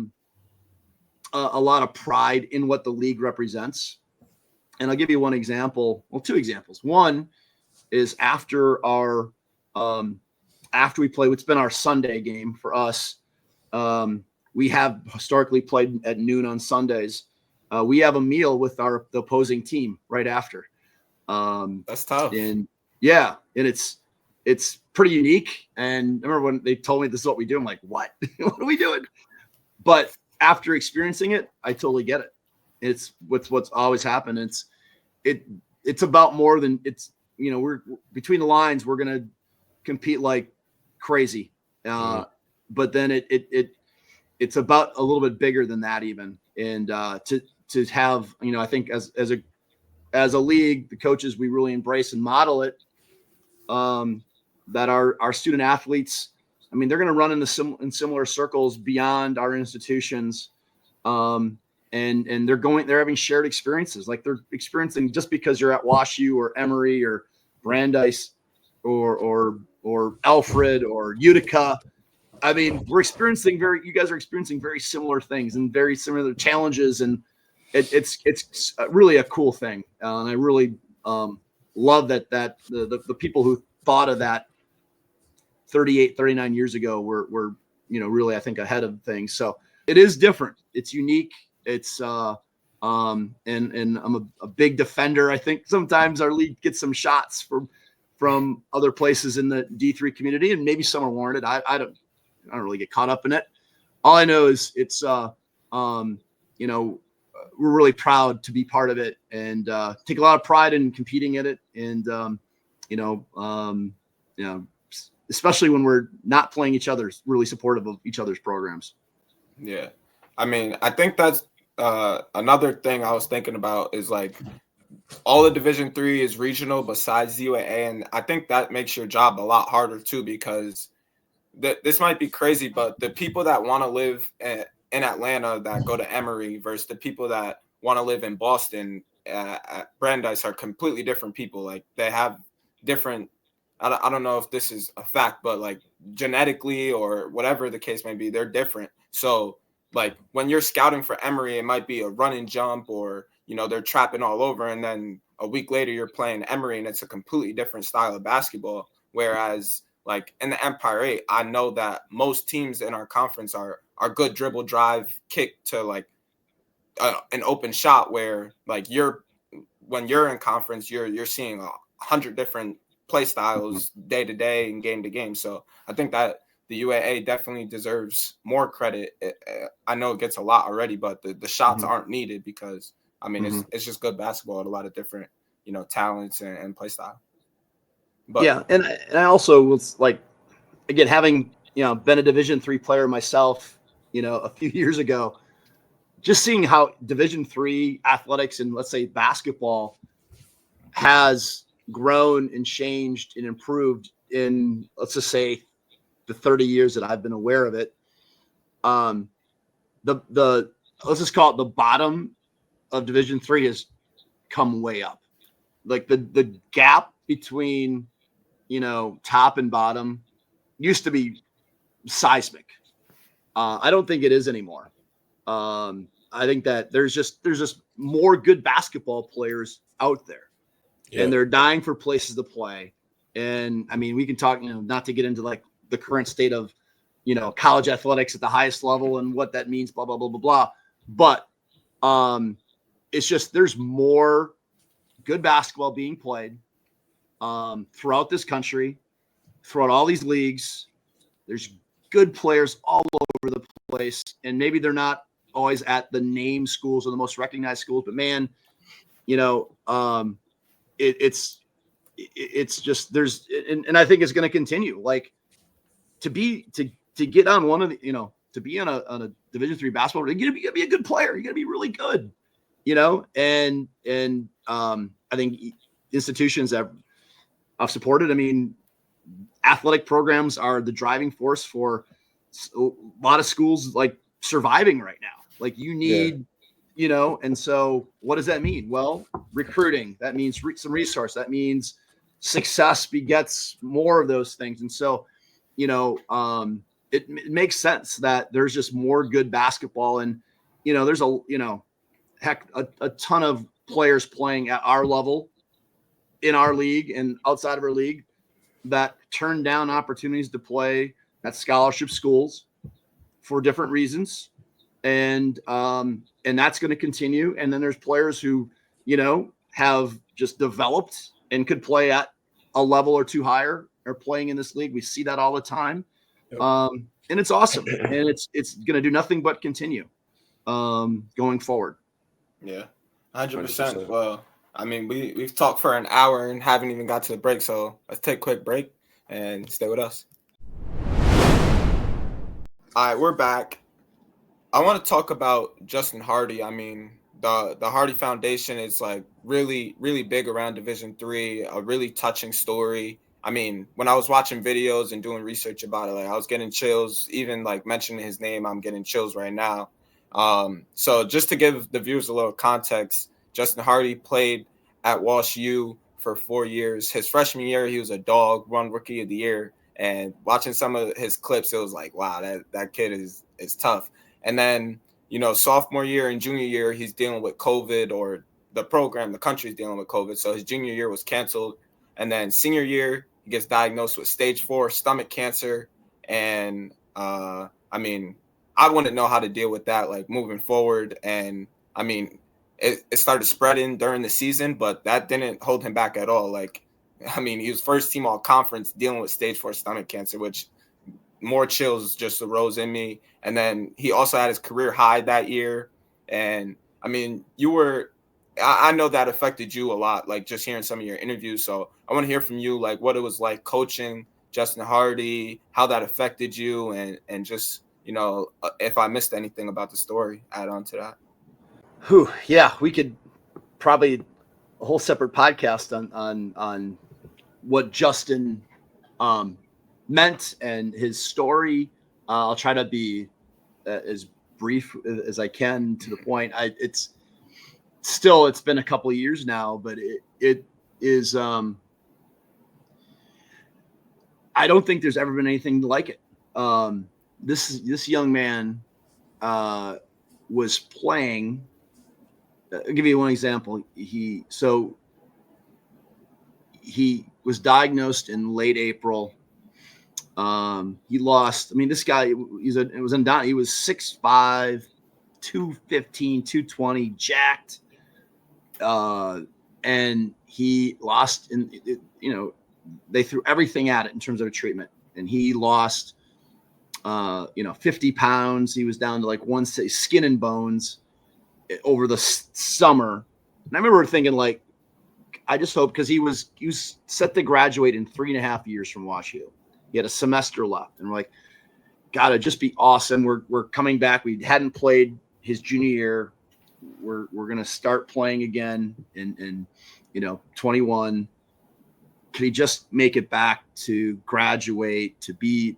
lot of pride in what the league represents. And I'll give you one example. Well, 2 examples. One is after we play, what's been our Sunday game for us. We have historically played at noon on Sundays. We have a meal with the opposing team right after. That's tough. And yeah, and it's pretty unique. And I remember when they told me this is what we do, I'm like, what? What are we doing? But after experiencing it, I totally get it. It's what's always happened. It's about more than we're between the lines. We're going to compete like crazy. But then it's about a little bit bigger than that even. And to have, I think as a league, the coaches, we really embrace and model it, that our student athletes, they're going to run in similar circles beyond our institutions. And they're having shared experiences. Like they're experiencing, just because you're at WashU or Emory or Brandeis or Alfred or Utica. We're experiencing you guys are experiencing very similar things and very similar challenges. And it's really a cool thing. And I really love that the people who thought of that 39 years ago were really, I think, ahead of things. So it is different. It's unique. It's and I'm a big defender. I think sometimes our league gets some shots from other places in the D3 community, and maybe some are warranted. I don't really get caught up in it. All I know is it's we're really proud to be part of it, and take a lot of pride in competing in it. And especially when we're not playing each other, really supportive of each other's programs. Yeah. I think that's another thing I was thinking about is like all the Division III is regional besides the UAA. And I think that makes your job a lot harder too, because this might be crazy, but the people that want to live in Atlanta that go to Emory versus the people that want to live in Boston at Brandeis are completely different people. Like they have different, I don't know if this is a fact, but like genetically or whatever the case may be, they're different. So like when you're scouting for Emory, it might be a run and jump, or, they're trapping all over. And then a week later you're playing Emory and it's a completely different style of basketball. Whereas like in the Empire 8, I know that most teams in our conference are good dribble, drive, kick to like an open shot, where like when you're in conference, you're seeing 100 different play styles day to day and game to game. So I think that the UAA definitely deserves more credit. I know it gets a lot already, but the shots aren't needed because it's just good basketball at a lot of different, talents and play style. But yeah. And I also was like, again, having, been a Division III player myself, a few years ago, just seeing how Division III athletics and, let's say, basketball has grown and changed and improved in, let's just say, the 30 years that I've been aware of it. Let's just call it the bottom of Division III has come way up. Like the gap between, top and bottom used to be seismic. I don't think it is anymore. I think that there's just more good basketball players out there, and they're dying for places to play. And we can talk, not to get into like the current state of, college athletics at the highest level and what that means, blah, blah, blah, blah, blah. But it's just, there's more good basketball being played throughout this country, throughout all these leagues. There's good players all over the place, and maybe they're not always at the name schools or the most recognized schools, but man, it's just and I think it's going to continue. Like to get on one of the, to be on a Division III basketball, you gotta be a good player. You gotta be really good, and I think institutions that I've supported, I mean, athletic programs are the driving force for a lot of schools like surviving right now. Like you need, and so what does that mean? Well, recruiting, that means some resource. That means success begets more of those things. And so, it makes sense that there's just more good basketball, and, there's a ton of players playing at our level in our league and outside of our league that turn down opportunities to play at scholarship schools for different reasons. And that's going to continue. And then there's players who, have just developed and could play at a level or two higher or playing in this league. We see that all the time. Yep. And it's awesome. And it's going to do nothing but continue going forward. Yeah, 100%. Well, I mean, we've talked for an hour and haven't even got to the break. So let's take a quick break and stay with us. All right, we're back. I want to talk about Justin Hardy. I mean, the Hardy Foundation is like really, really big around Division III, a really touching story. I mean, when I was watching videos and doing research about it, like I was getting chills. Even like mentioning his name, I'm getting chills right now. So just to give the viewers a little context, Justin Hardy played at WashU for 4 years. His freshman year, he was a dog, won Rookie of the Year. And watching some of his clips, it was like, wow, that kid is tough. And then, sophomore year and junior year, he's dealing with COVID, or the country's dealing with COVID. So his junior year was canceled. And then senior year, he gets diagnosed with stage 4 stomach cancer. And I mean, I wouldn't know how to deal with that, like moving forward. And I mean, it started spreading during the season, but that didn't hold him back at all. Like, I mean, he was first team all conference dealing with stage 4 stomach cancer, which more chills just arose in me. And then he also had his career high that year. And I mean, I know that affected you a lot, like just hearing some of your interviews. So I want to hear from you, like what it was like coaching Justin Hardy, how that affected you, and just, if I missed anything about the story, add on to that. Yeah, we could probably a whole separate podcast on what Justin meant and his story. I'll try to be as brief as I can to the point. It's been a couple of years now, but it is. I don't think there's ever been anything like it. This young man was playing. I'll give you one example. He was diagnosed in late April. He lost. I mean, this guy he was 6'5", 215, 220, jacked. And he lost they threw everything at it in terms of a treatment, and he lost 50 pounds. He was down to like skin and bones over the summer. And I remember thinking, like, I just hope, because he was set to graduate in 3.5 years from WashU. He had a semester left, and we're like, God, it'd just be awesome. We're coming back. We hadn't played his junior year. We're gonna start playing again in 21. Could he just make it back to graduate, to be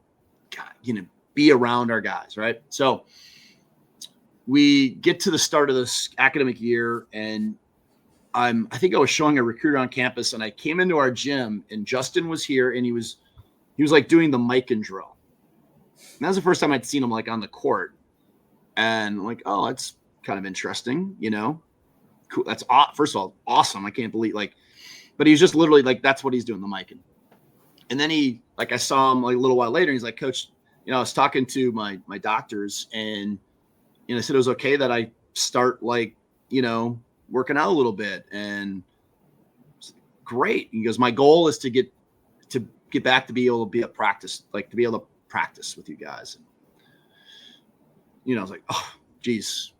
around our guys, right? So we get to the start of this academic year, and I think I was showing a recruiter on campus, and I came into our gym, and Justin was here, and he was like doing the mic and drill. And that was the first time I'd seen him like on the court, and I'm like, oh, that's kind of interesting, cool. That's first of all awesome. I can't believe but he's just literally like, that's what he's doing, the mic. And then I saw him like a little while later, and he's like, Coach, I was talking to my doctors, and I said it was okay that I start working out a little bit. And great. He goes, my goal is to get back to be able to be at practice, like to be able to practice with you guys. And, I was like, oh, geez,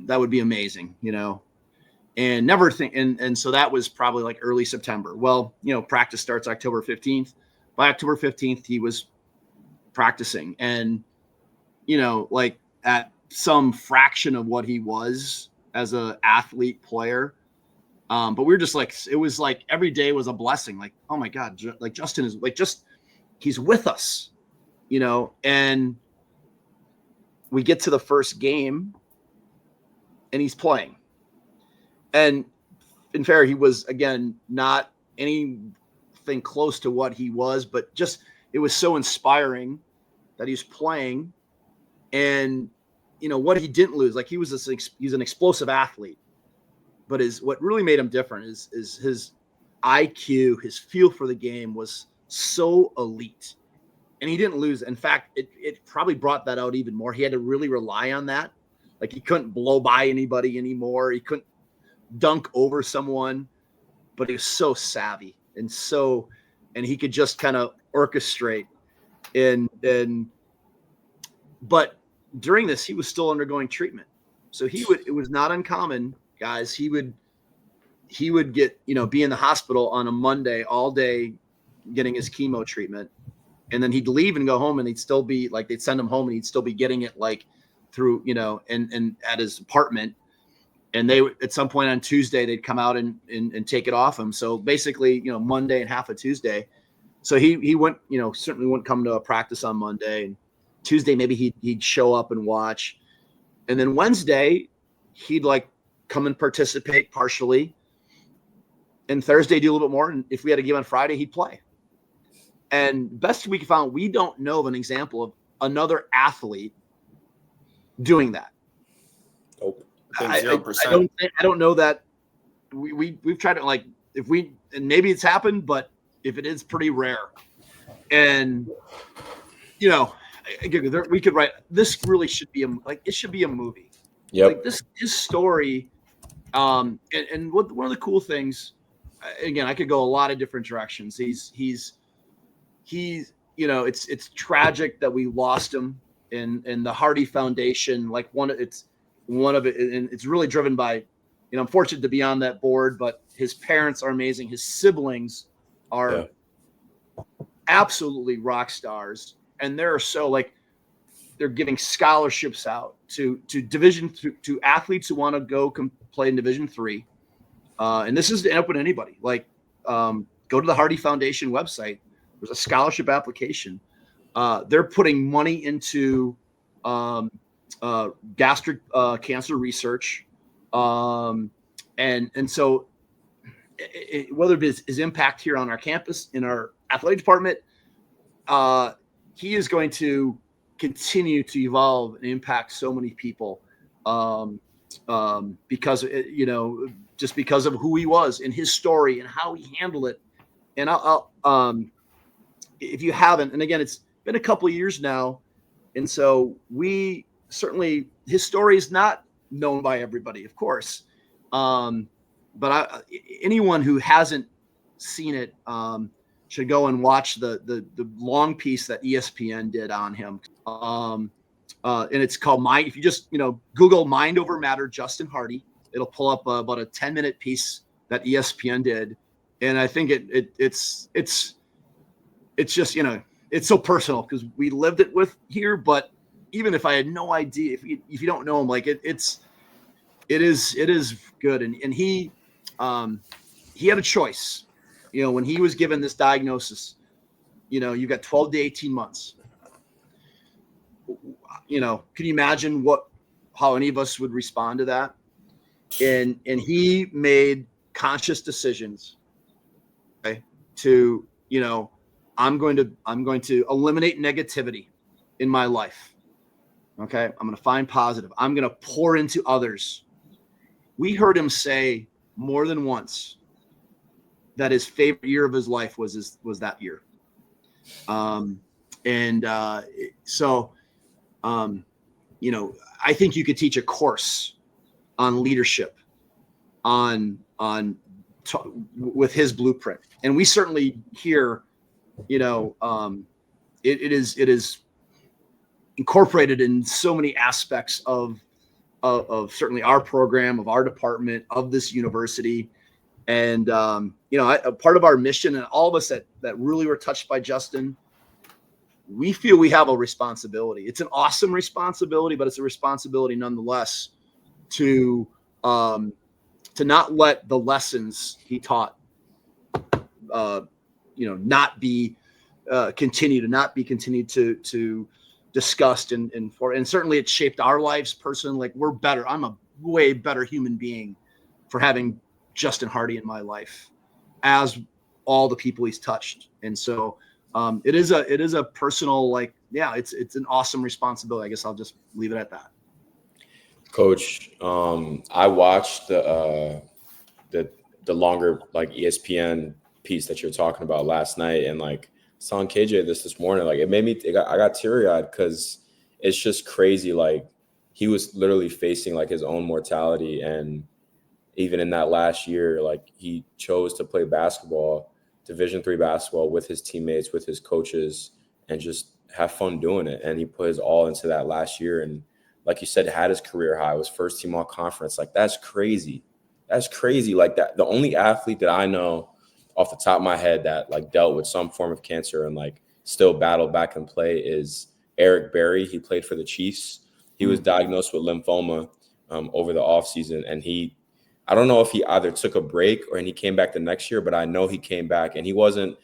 that would be amazing, and never think. And so that was probably like early September. Well, practice starts October 15th. By October 15th, he was practicing and, like at some fraction of what he was as a athlete player. But we were just like, it was like every day was a blessing. Like, oh my God, like Justin is like, he's with us, and we get to the first game and he's playing. And in fair, he was, again, not anything close to what he was, but just, it was so inspiring that he's playing. And, what he didn't lose, like he's an explosive athlete, but what really made him different is his IQ, his feel for the game was so elite. And he didn't lose. In fact, it probably brought that out even more. He had to really rely on that. Like he couldn't blow by anybody anymore. He couldn't dunk over someone, but he was so savvy and he could just kind of orchestrate. But during this, he was still undergoing treatment. So it was not uncommon, guys. He would get, be in the hospital on a Monday all day getting his chemo treatment. And then he'd leave and go home and he'd still be like, they'd send him home and he'd still be getting it like through, and at his apartment. And they, at some point on Tuesday, they'd come out and take it off him. So basically, Monday and half of Tuesday. So he went, certainly wouldn't come to a practice on Monday. And Tuesday, maybe he'd show up and watch. And then Wednesday, he'd like come and participate partially. And Thursday, do a little bit more. And if we had a game on Friday, he'd play. And best we found, we don't know of an example of another athlete doing that. Nope. I don't know that we've tried to, like, and maybe it's happened, but if it is, pretty rare. And we could write, this really should be it should be a movie. Yep. Like his story. And one of the cool things, again, I could go a lot of different directions. He's it's tragic that we lost him in the Hardy Foundation. Like it's one of it, and it's really driven by, I'm fortunate to be on that board, but his parents are amazing. His siblings are absolutely rock stars. And they're they're giving scholarships out to to athletes who want to go play in Division III. And this is open to anybody. Like, go to the Hardy Foundation website. There's a scholarship application. They're putting money into gastric cancer research. And so whether it is his impact here on our campus, in our athletic department, he is going to continue to evolve and impact so many people because, just because of who he was and his story and how he handled it. And I'll if you haven't, and again, it's been a couple of years now. And so his story is not known by everybody, of course. But anyone who hasn't seen it should go and watch the long piece that ESPN did on him. And it's called Mind. If you just, Google Mind Over Matter, Justin Hardy, it'll pull up about a 10-minute piece that ESPN did. And I think it's just, it's so personal because we lived it here. But even if I had no idea, if you don't know him, like it is good. And he had a choice, when he was given this diagnosis, you got 12 to 18 months. Can you imagine how any of us would respond to that? And he made conscious decisions, okay, to, I'm going to eliminate negativity in my life. Okay. I'm going to find positive. I'm going to pour into others. We heard him say more than once that his favorite year of his life was that year. I think you could teach a course on leadership with his blueprint. And we certainly here, it is incorporated in so many aspects of certainly our program, of our department, of this university. And, a part of our mission, and all of us that really were touched by Justin, we feel we have a responsibility. It's an awesome responsibility, but it's a responsibility nonetheless to not let the lessons he taught, not be continued to discussed and certainly it shaped our lives personally. Like, we're better. I'm a way better human being for having Justin Hardy in my life, as all the people he's touched. And so it is a personal, it's an awesome responsibility. I guess I'll just leave it at that. Coach, I watched the longer ESPN piece that you're talking about last night, and saw on KJ this morning. It made me, I got teary-eyed because it's just crazy. He was literally facing his own mortality, and even in that last year, he chose to play basketball, Division III basketball, with his teammates, with his coaches, and just have fun doing it. And he put his all into that last year, and like you said, had his career high, was first team all conference. That's crazy. That's crazy. That the only athlete that I know off the top of my head that dealt with some form of cancer and still battled back and play is Eric Berry. He played for the Chiefs. He was diagnosed with lymphoma over the offseason, and I don't know if he either took a break or he came back the next year, but I know he came back, and he wasn't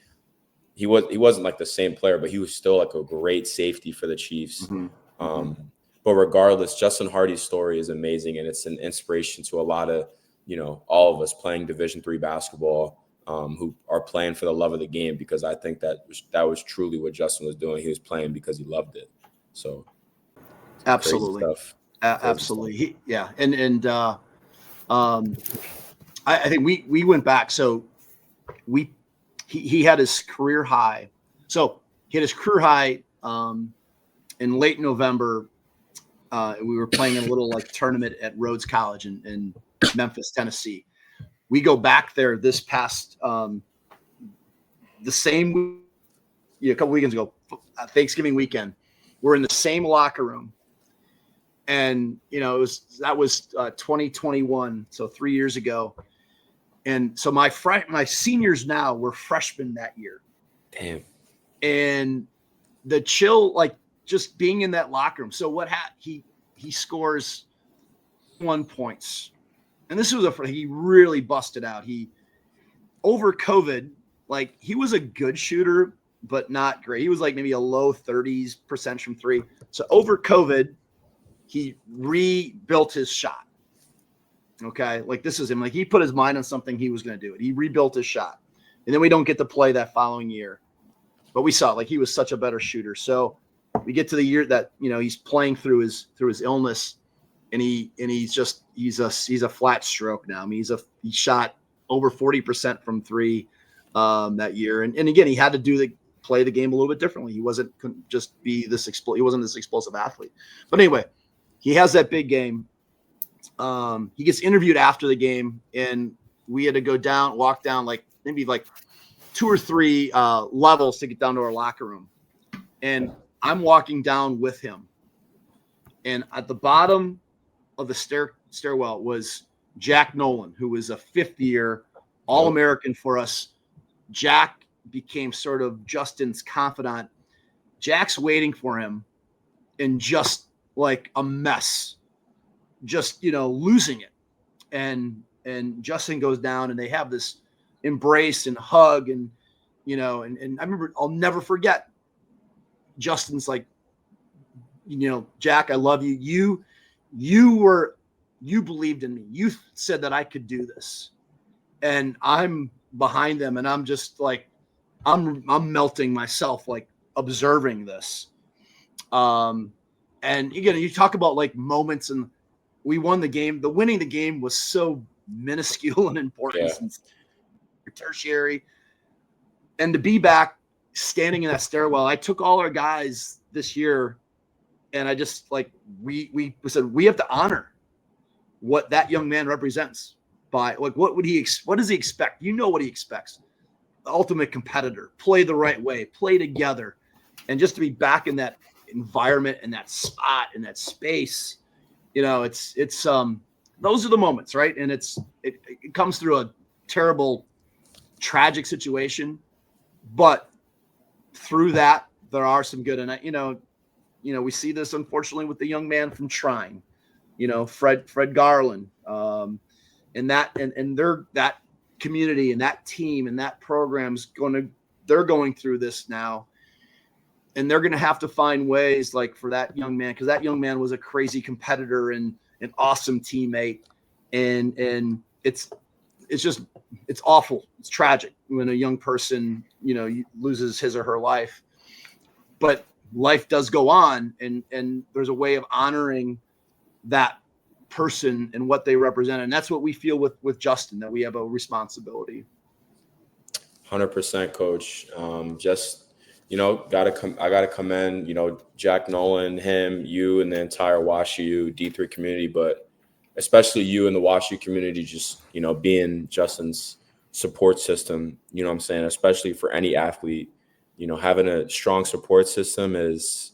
the same player, but he was still a great safety for the Chiefs. But regardless, Justin Hardy's story is amazing, and it's an inspiration to a lot of, all of us playing Division III basketball, who are playing for the love of the game, because I think that was truly what Justin was doing. He was playing because he loved it. So absolutely. Absolutely. I think we went back. So he had his career high. So he had his career high in late November. We were playing in a little tournament at Rhodes College in Memphis, Tennessee. We go back there this past the same a couple weekends ago, Thanksgiving weekend. We're in the same locker room, and that was 2021, so 3 years ago. And so my seniors now were freshmen that year. Damn. And the chill, just being in that locker room. So he scores 1 points. And this was he really busted out. He, over COVID, he was a good shooter, but not great. He was maybe a low 30% from three. So over COVID, he rebuilt his shot. Okay. This is him. He put his mind on something, he was going to do it. He rebuilt his shot. And then we don't get to play that following year. But we saw he was such a better shooter. So we get to the year that, he's playing through his illness. And he's a flat stroke now. I mean, he shot over 40% from three that year. And again, he had to play the game a little bit differently. He couldn't just be he wasn't this explosive athlete. But anyway, he has that big game. He gets interviewed after the game, and we had to walk down maybe 2 or 3 levels to get down to our locker room. And I'm walking down with him. And at the bottom of the stairwell was Jack Nolan, who was a 5th-year All-American for us. Jack became sort of Justin's confidant. Jack's waiting for him and just a mess, just, losing it. And Justin goes down, and they have this embrace and hug. And, and I remember, I'll never forget, Justin's Jack, I love you. You believed in me. You said that I could do this. And I'm behind them, and I'm just I'm melting myself, observing this. And again, you talk about moments, and we won the game. The winning the game was so minuscule and important since tertiary. And to be back standing in that stairwell, I took all our guys this year, and I just we said we have to honor what that young man represents by what does he expect? What he expects. The ultimate competitor, play the right way, play together. And just to be back in that environment and that spot and that space, it's those are the moments, right? And it comes through a terrible, tragic situation, but through that there are some good. And we see this unfortunately with the young man from Trine, Fred Garland, and that community and that team and that program's they're going through this now, and they're going to have to find ways, like, for that young man, because that young man was a crazy competitor and an awesome teammate, and it's awful. It's tragic when a young person loses his or her life, but life does go on, and there's a way of honoring that person and what they represent, and that's what we feel with Justin, that we have a responsibility. 100%, Coach. I gotta commend Jack Nolan, him, you, and the entire WashU D3 community, but especially you and the WashU community, just being Justin's support system. You know what I'm saying? Especially for any athlete, having a strong support system is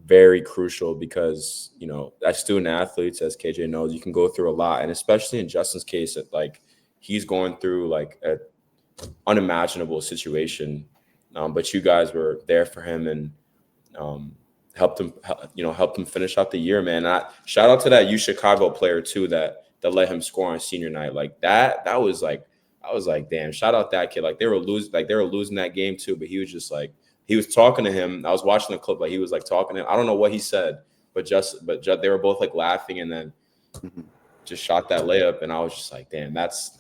very crucial, because as student athletes, as KJ knows, you can go through a lot, and especially in Justin's case, he's going through a unimaginable situation, but you guys were there for him and helped him finish out the year, man. Shout out to that U-Chicago player too that let him score on senior night. I was like, damn, shout out that kid. They were losing that game too, but he was just he was talking to him. I was watching the clip, he was talking to him. I don't know what he said, but they were both laughing, and then just shot that layup, and I was just like, damn, that's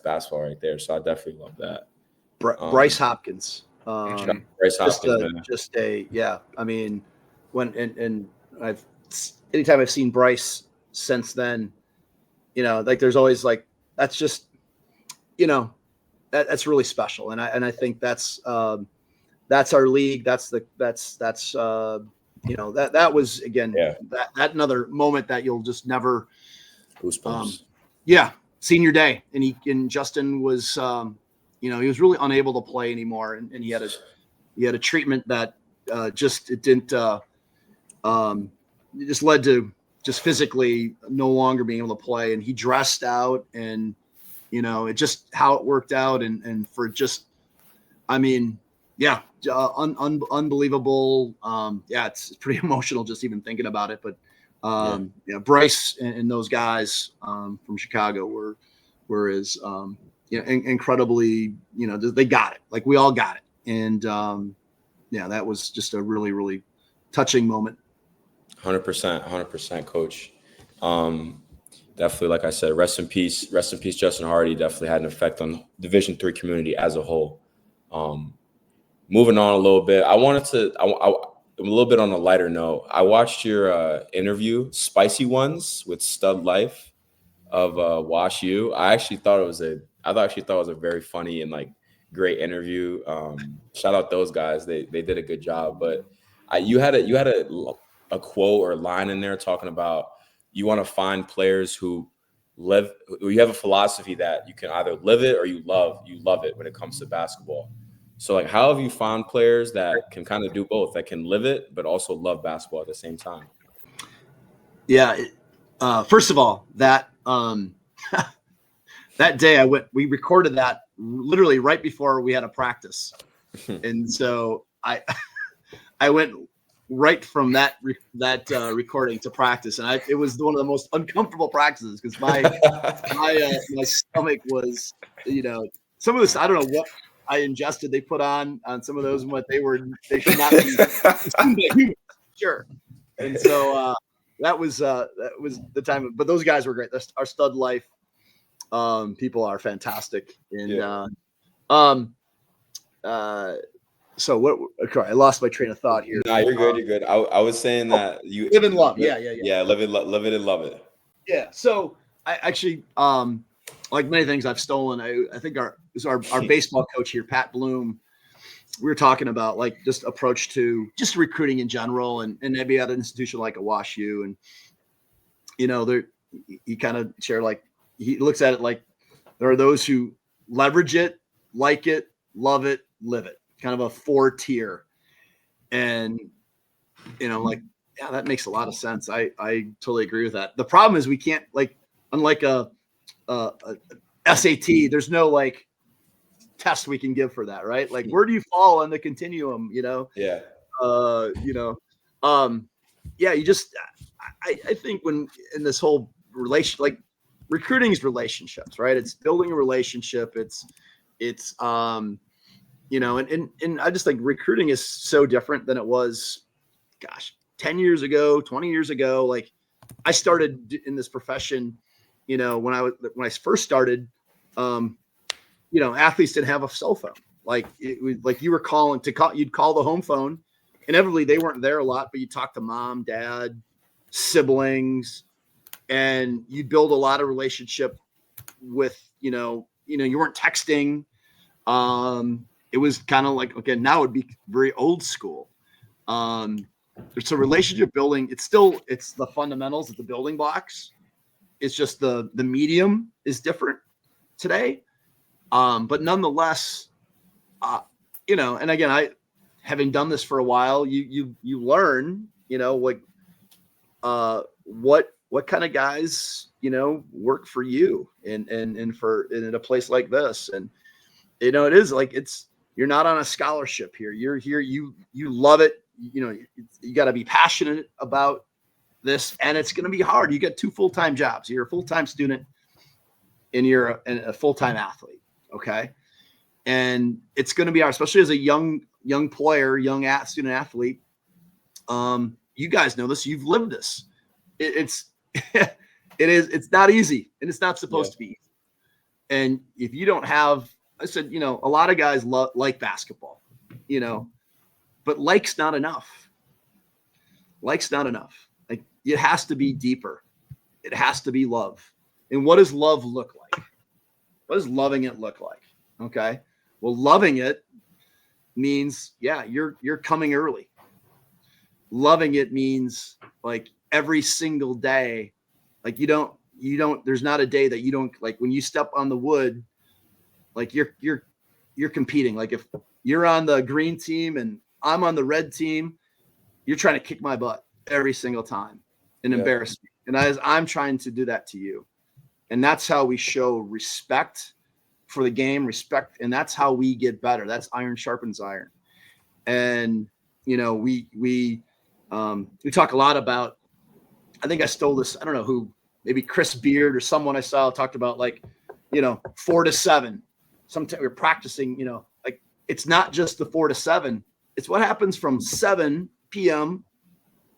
basketball right there. So I definitely love that. Bryce Hopkins. Bryce Hopkins, I mean, anytime I've seen Bryce since then, there's always that's just, that's really special. And I think that's our league. That was, again, that another moment that you'll just never, senior day. And Justin was, he was really unable to play anymore. And he had a treatment that it just led to just physically no longer being able to play. And he dressed out, and, it just how it worked out. And for just, unbelievable. It's pretty emotional just even thinking about it. But Bryce and those guys from Chicago were incredibly, they got it. We all got it. And that was just a really, really touching moment. 100%, Coach. Definitely, like I said, rest in peace, Justin Hardy. Definitely had an effect on Division III community as a whole. Moving on a little bit, I a little bit on a lighter note. I watched your interview, Spicy Ones with Stud Life of WashU. I actually thought it was a very funny and great interview. Shout out those guys; they did a good job. But you had a quote or line in there talking about you want to find players who you have a philosophy that you can either live it or you love it when it comes to basketball. So how have you found players that can kind of do both, that can live it but also love basketball at the same time? Yeah. First of all, that that day we recorded that literally right before we had a practice. And so I went right from that recording to practice, and it was one of the most uncomfortable practices because my stomach was, some of this, I don't know what I ingested. They put on some of those, and what they should not be. Sure. And so that was the time. But those guys were great. Our Stud Life people are fantastic. And so what? Okay, I lost my train of thought here. No, you're good. You're good. I was saying that you live and love. Yeah. Live it and love it. Yeah. So I actually, like many things I've stolen, I think our baseball coach here, Pat Bloom, we were talking about just approach to just recruiting in general, and maybe at an institution like a WashU, and he kind of shared he looks at it there are those who leverage it, like it, love it, live it. Kind of a 4-tier. And like, yeah, that makes a lot of sense. I totally agree with that. The problem is we can't, like, unlike a SAT, there's no like test we can give for that, right? Like, where do you fall on the continuum? Yeah. Yeah, you just, I think when in this whole relation, like recruiting is relationships, right? It's building a relationship. It's and I just think recruiting is so different than it was, gosh, 10 years ago, 20 years ago. Like, I started in this profession, when I first started, athletes didn't have a cell phone. Like, you were you'd call the home phone. Inevitably, they weren't there a lot, but you talk to mom, dad, siblings, and you build a lot of relationship with, you weren't texting. It was kind of like, okay, now it'd be very old school. It's a relationship building. It's the fundamentals of the building blocks. It's just the medium is different today. But nonetheless, and again, having done this for a while, you learn, what kind of guys, work for you and in a place like this. And, it is like, you're not on a scholarship here. You're here. You love it. You got to be passionate about this, and it's going to be hard. You get 2 full-time jobs. You're a full-time student and you're a full-time athlete. Okay. And it's going to be hard, especially as a young player, student athlete. You guys know this. You've lived this. It's not easy, and it's not supposed to be easy. And if you don't have, I said, a lot of guys like basketball, but like's not enough. Like's not enough. Like, it has to be deeper. It has to be love. And what does love look like? What does loving it look like? Okay. Well, loving it means, yeah, you're coming early. Loving it means, like, every single day, like, there's not a day that you don't, like, when you step on the wood, like, you're competing. Like, if you're on the green team and I'm on the red team, you're trying to kick my butt every single time and embarrass me. And I'm trying to do that to you. And that's how we show respect for the game, respect. And that's how we get better. That's iron sharpens iron. And, we talk a lot about, I think I stole this, I don't know who, maybe Chris Beard or someone I saw talked about, like, 4 to 7. Sometimes we're practicing, like, it's not just the 4 to 7. It's what happens from 7 p.m.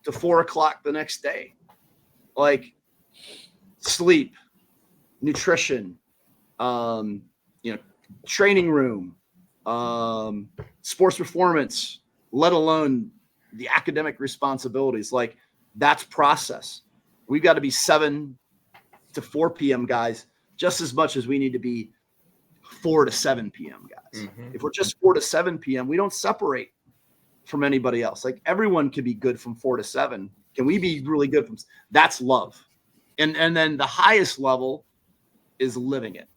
to 4 o'clock the next day. Like, sleep, nutrition, training room, sports performance, let alone the academic responsibilities. Like, that's process. We've got to be 7 to 4 p.m. guys just as much as we need to be 4 to 7 p.m. guys. Mm-hmm. If we're just 4 to 7 p.m., we don't separate from anybody else. Like, everyone can be good from 4 to 7. Can we be really good from? That's love. And then the highest level is living it.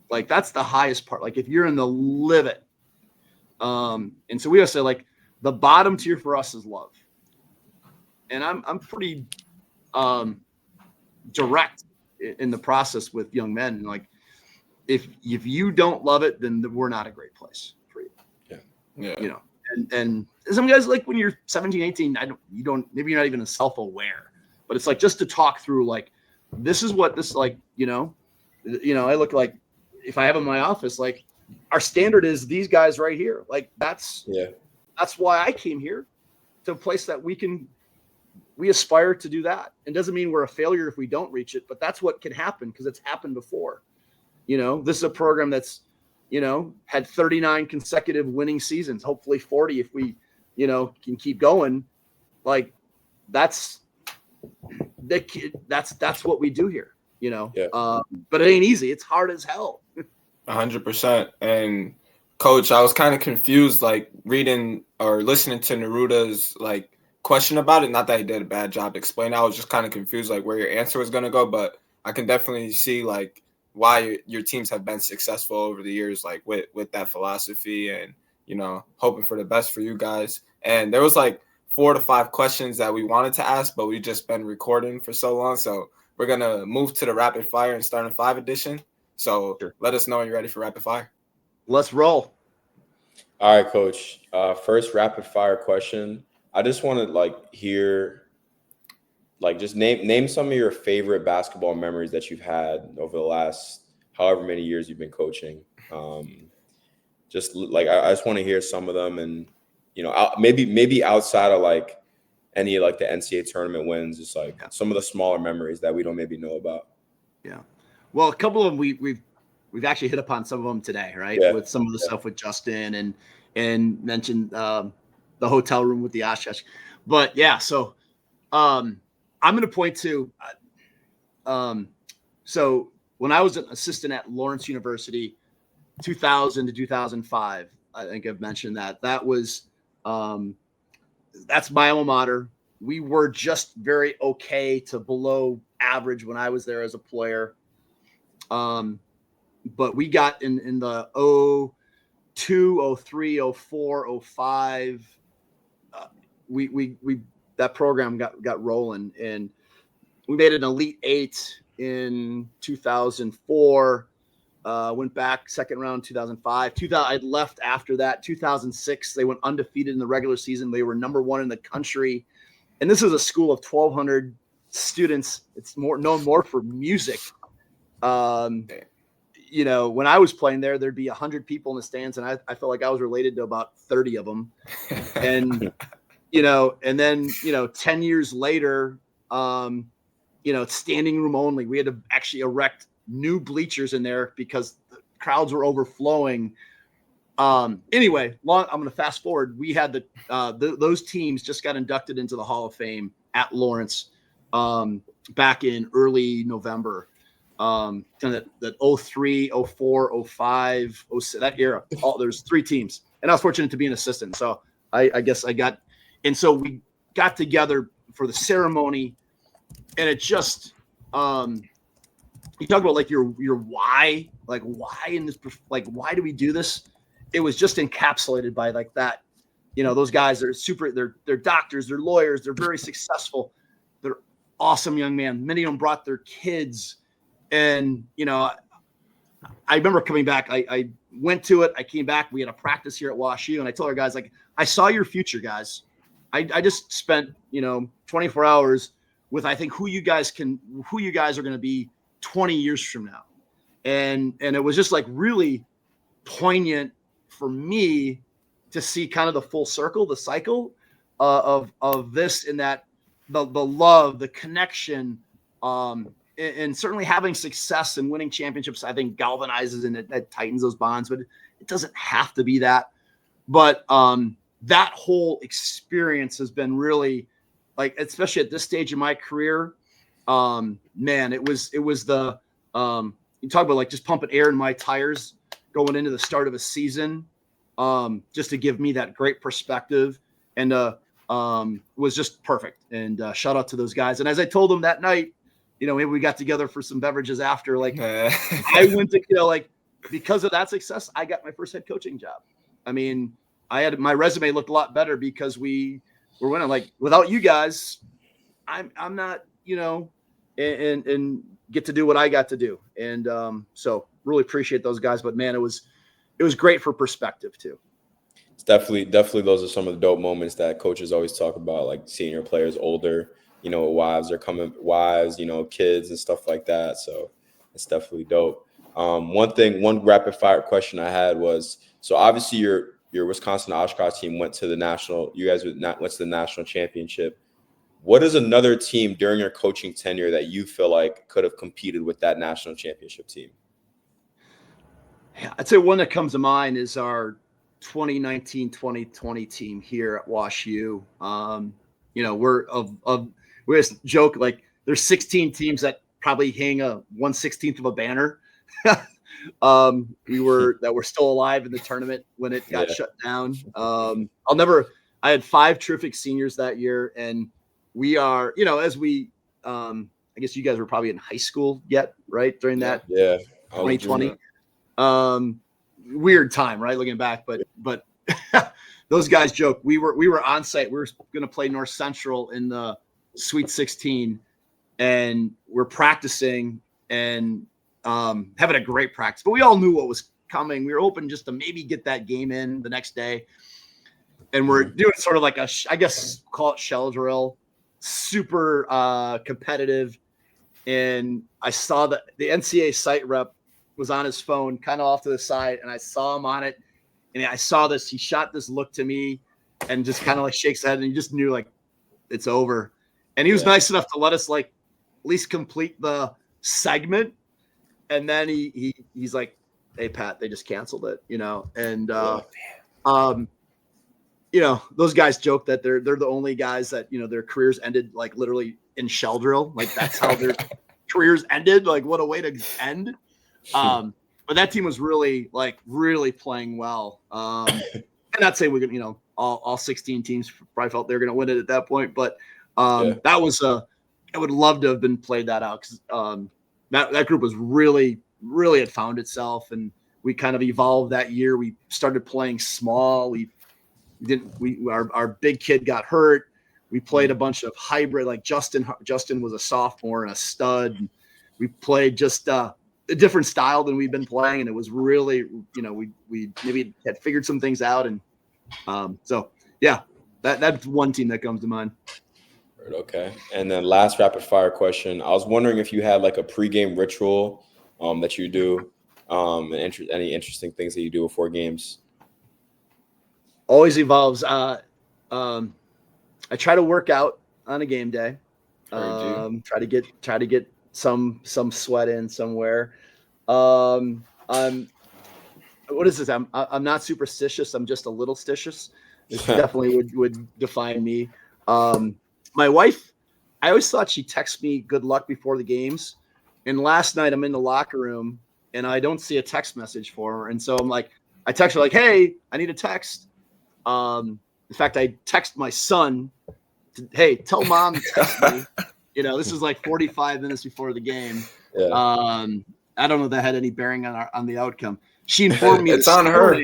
Like, that's the highest part. Like, if you're in the live it. And so we always say, like, the bottom tier for us is love. And I'm pretty direct in the process with young men. Like, if you don't love it, then we're not a great place for you. Yeah. And some guys, like, when you're 17, 18, maybe you're not even self-aware, but it's like, just to talk through, like, this is what this, like, I look like, if I have in my office, like, our standard is these guys right here. Like, that's why I came here, to a place that we aspire to do that. And doesn't mean we're a failure if we don't reach it, but that's what can happen, because it's happened before. This is a program that's, had 39 consecutive winning seasons, hopefully 40 if we, can keep going. Like, that's what we do here, but it ain't easy. It's hard as hell. 100%. And Coach, I was kind of confused, like, reading or listening to Neruta's, like, question about it. Not that he did a bad job explaining. I was just kind of confused, like, where your answer was going to go, but I can definitely see, like, why your teams have been successful over the years, like, with that philosophy and, hoping for the best for you guys. And there was, like, 4 to 5 questions that we wanted to ask, but we've just been recording for so long. So we're going to move to the rapid fire and start in 5 edition. So let us know when you're ready for rapid fire. Let's roll. All right, Coach. First rapid fire question. I just want to hear, just name some of your favorite basketball memories that you've had over the last however many years you've been coaching. I just want to hear some of them, and maybe outside of any of the NCAA tournament wins, just some of the smaller memories that we don't maybe know about. Yeah, well, a couple of them we've actually hit upon some of them today, right? Yeah. With some of the stuff with Justin and mentioned the hotel room with the Oshkosh, but yeah, so I'm going to point to so when I was an assistant at Lawrence University, 2000 to 2005, I think I've mentioned that was that's my alma mater. We were just very okay to below average when I was there as a player. But we got in the 02, 03, 04, 05. We that program got rolling, and we made an Elite 8 in 2004. Went back second round 2005. I left after that. 2006, they went undefeated in the regular season. They were number 1 in the country, and this is a school of 1,200 students. It's known more for music. When I was playing there, there'd be 100 people in the stands, and I felt like I was related to about 30 of them. And and then 10 years later, standing room only. We had to actually erect new bleachers in there because the crowds were overflowing. Anyway, I'm going to fast forward. We had those teams just got inducted into the Hall of Fame at Lawrence back in early November. Kind of that 03, 04, 05, 06, that era. There's 3 teams, and I was fortunate to be an assistant. So I guess and so we got together for the ceremony, and it just you talk about your why, why in this, why do we do this? It was just encapsulated by that. Those guys are they're doctors, they're lawyers, they're very successful. They're awesome young men. Many of them brought their kids. And, I remember coming back, I went to it. I came back. We had a practice here at WashU, and I told our guys, I saw your future, guys. I just spent, 24 hours with, I think, who you guys are going to be 20 years from now. And it was just really poignant for me to see kind of the full circle, the cycle of this, and that the love, the connection, and certainly having success and winning championships, I think galvanizes and it tightens those bonds, but it doesn't have to be that. But that whole experience has been really, especially at this stage in my career, man, it was the you talk about just pumping air in my tires going into the start of a season, just to give me that great perspective, and was just perfect. And shout out to those guys. And as I told them that night, maybe we got together for some beverages after, I went to, because of that success, I got my first head coaching job. I mean, my resume looked a lot better because we were winning. Without you guys, I'm not, and get to do what I got to do. And so really appreciate those guys, but man, it was great for perspective too. It's definitely those are some of the dope moments that coaches always talk about, seeing your players older, wives, kids and stuff like that. So it's definitely dope. One rapid fire question I had was, so obviously your Wisconsin Oshkosh team went to the national. You guys went to the national championship. What is another team during your coaching tenure that you feel like could have competed with that national championship team? Yeah, I'd say one that comes to mind is our 2019-2020 team here at WashU. We just joke there's 16 teams that probably hang a 1/16 of a banner. That were still alive in the tournament when it got shut down. I had 5 terrific seniors that year, and we are, as we, I guess you guys were probably in high school yet, right? During that 2020, weird time, right? Looking back, but those guys joke. We were on site. We were going to play North Central in the Sweet 16, and we're practicing and having a great practice. But we all knew what was coming. We were hoping just to maybe get that game in the next day. And we're doing sort of like I guess call it shell drill, super competitive. And I saw that the NCAA site rep was on his phone kind of off to the side, and I saw him on it. And I saw this. He shot this look to me and just kind of like shakes his head, and you just knew like it's over. And he was nice enough to let us like at least complete the segment. And then he's like, "Hey Pat, they just canceled it," And those guys joke that they're the only guys that their careers ended like literally in shell drill. Like that's how their careers ended. Like what a way to end. But that team was really playing well. And not saying we're gonna, all 16 teams probably felt they were gonna win it at that point. But that was I would love to have been played that out because that group was really had found itself, and we kind of evolved that year. We started playing small. Our big kid got hurt. We played a bunch of hybrid, like Justin was a sophomore and a stud. And we played just a different style than we've been playing. And it was really, we maybe had figured some things out. And that's one team that comes to mind. Okay. And then last rapid fire question. I was wondering if you had like a pregame ritual that you do, and any interesting things that you do before games. Always evolves. I try to work out on a game day. Try to get some sweat in somewhere. What is this? I'm not superstitious. I'm just a little stitious. This definitely would define me. My wife, I always thought she texts me good luck before the games. And last night I'm in the locker room and I don't see a text message for her. And so I'm like, I text her like, "Hey, I need a text." In fact, I text my son, "Hey, tell mom to text me." This is like 45 minutes before the game. Yeah. I don't know if that had any bearing on the outcome. She informed me It's on her.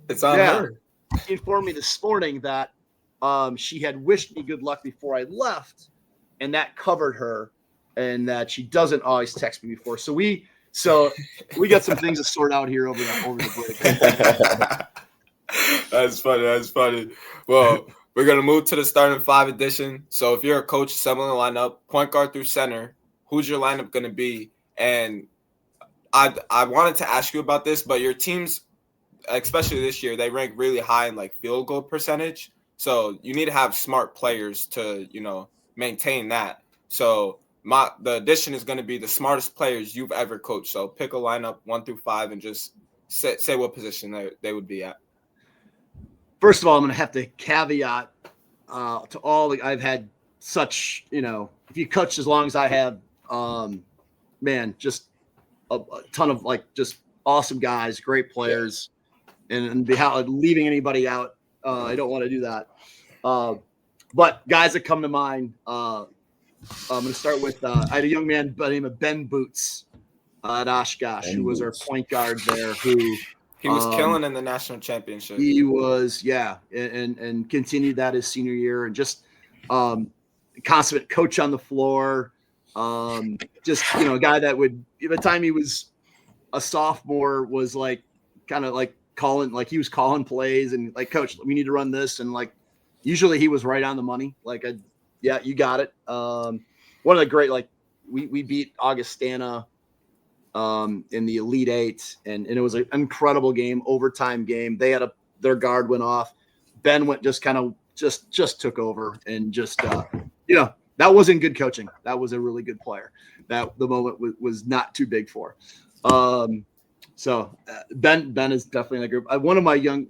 It's on her. She informed me this morning that she had wished me good luck before I left, and that covered her, and that she doesn't always text me before. So we got some things to sort out here over the break. That's funny. Well, we're going to move to the starting five edition. So if you're a coach assembling a lineup, point guard through center, who's your lineup going to be? And I wanted to ask you about this, but your teams, especially this year, they rank really high in like field goal percentage. So you need to have smart players to, maintain that. So the addition is going to be the smartest players you've ever coached. So pick a lineup 1 through 5 and just say what position they would be at. First of all, I'm going to have to caveat to all I've had such, if you coach as long as I have, just a ton of just awesome guys, great players, and leaving anybody out. I don't want to do that. But guys that come to mind, I'm going to start with, I had a young man by the name of Ben Boots at Oshkosh, who was our point guard there, who he was killing in the national championship. He was, and continued that his senior year, and just consummate coach on the floor. Just a guy that would, by the time he was a sophomore, was like kind of like calling, like he was calling plays and like, "Coach, we need to run this," and like usually he was right on the money. Like, you got it. One of the great, like we beat Augustana in the Elite Eight, and it was an incredible game, overtime game. They had their guard went off. Ben went just took over, and just that wasn't good coaching. That was a really good player. That the moment was not too big for. So Ben is definitely in the group. One of my young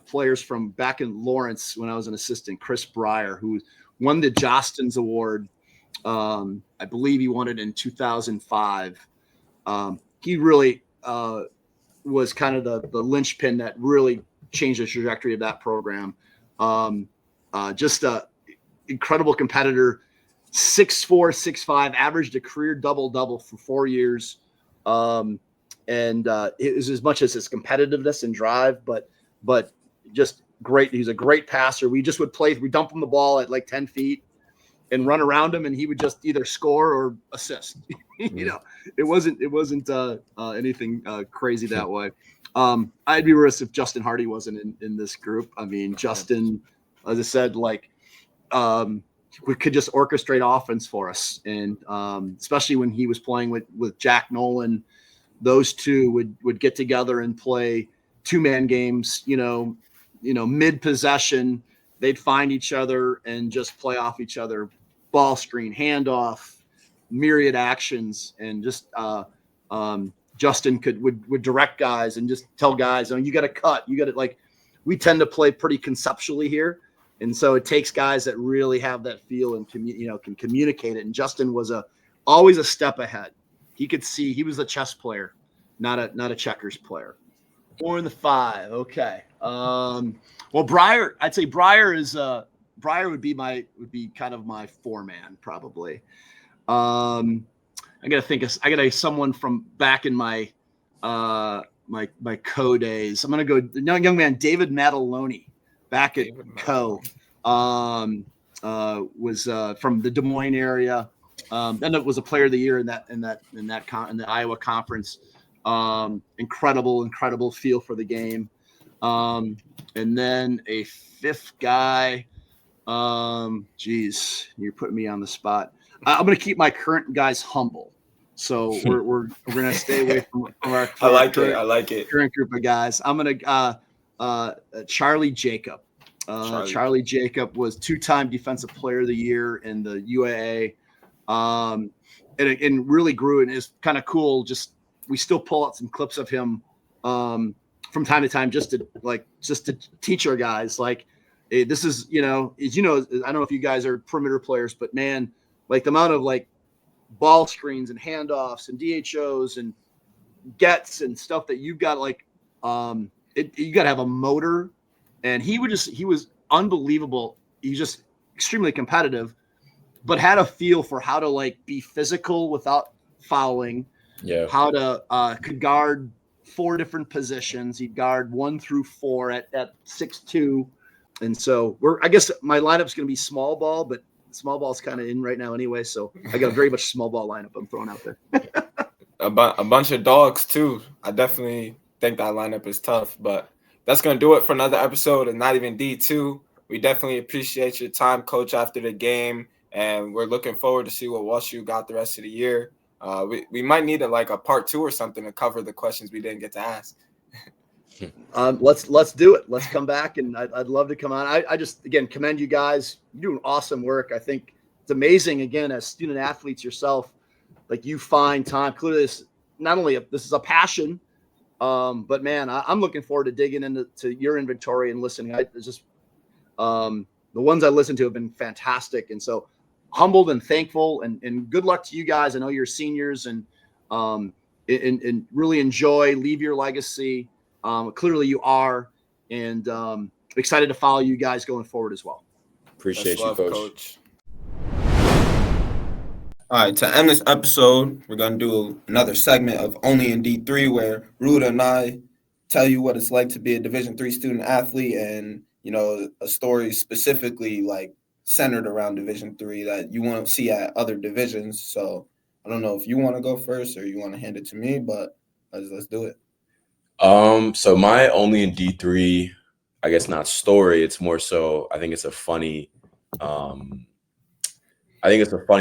players from back in Lawrence when I was an assistant, Chris Breyer, who won the Jostens Award. I believe he won it in 2005. He really was kind of the linchpin that really changed the trajectory of that program. Just a incredible competitor, 6'4", 6'5", averaged a career double-double for 4 years. And it was as much as his competitiveness and drive, but just great. He's a great passer. We just would play. We dump him the ball at like 10 feet and run around him, and he would just either score or assist. You know, it wasn't anything crazy that way. I'd be remiss if Justin Hardy wasn't in this group. I mean, Justin, as I said, like we could just orchestrate offense for us, and especially when he was playing with Jack Nolan, those two would get together and play 2-man games. You know, mid possession, they'd find each other and just play off each other, ball screen, handoff, myriad actions, and just Justin would direct guys and just tell guys, "Oh, you got to cut. You got to like." We tend to play pretty conceptually here, and so it takes guys that really have that feel and can communicate it. And Justin was always a step ahead. He could see. He was a chess player, not a checkers player. 4 in the 5. Okay. Well, Breyer, I'd say Breyer would be kind of my 4-man probably. I gotta someone from back in my my Coe days. I'm gonna go young man David Mataloni back at Coe. Was from the Des Moines area. And it was a player of the year in the Iowa conference. Incredible feel for the game. And then a 5th guy. Geez, you're putting me on the spot. I'm going to keep my current guys humble. So we're going to stay away from our I like it. Current group of guys. I'm going to Charlie Jacob. Charlie Jacob was 2-time Defensive Player of the Year in the UAA. And really grew, and is kind of cool. Just we still pull out some clips of him from time to time just to teach our guys like, hey, this is I don't know if you guys are perimeter players, but man, like the amount of like ball screens and handoffs and DHOs and gets and stuff that you've got like you got to have a motor, and he was unbelievable. He's just extremely competitive, but had a feel for how to like be physical without fouling. Yeah. How to could guard 4 different positions. He'd guard 1 through 4 at 6'2". And so I guess my lineup's going to be small ball, but small ball's kind of in right now anyway. So I got a very much small ball lineup I'm throwing out there. a bunch of dogs too. I definitely think that lineup is tough, but that's going to do it for another episode of Not Even D2. We definitely appreciate your time, Coach, after the game. And we're looking forward to see what WashU got the rest of the year. We might need a part 2 or something to cover the questions we didn't get to ask. Let's do it. Let's come back, and I'd love to come on. I just again commend you guys. You're doing awesome work. I think it's amazing. Again, as student athletes yourself, like you find time. Clearly, this is a passion, but man, I'm looking forward to digging into your inventory and listening. The ones I listened to have been fantastic, and so humbled and thankful, and good luck to you guys. I know you're seniors, and really enjoy, leave your legacy. Clearly you are, and excited to follow you guys going forward as well. Appreciate you, Coach. All right, to end this episode, we're going to do another segment of Only in D3 where Ruda and I tell you what it's like to be a Division III student athlete, and a story specifically like centered around Division III that you want to see at other divisions. So I don't know if you want to go first or you want to hand it to me, but let's do it. So my Only in D3, I guess not story. It's more so I think it's a funny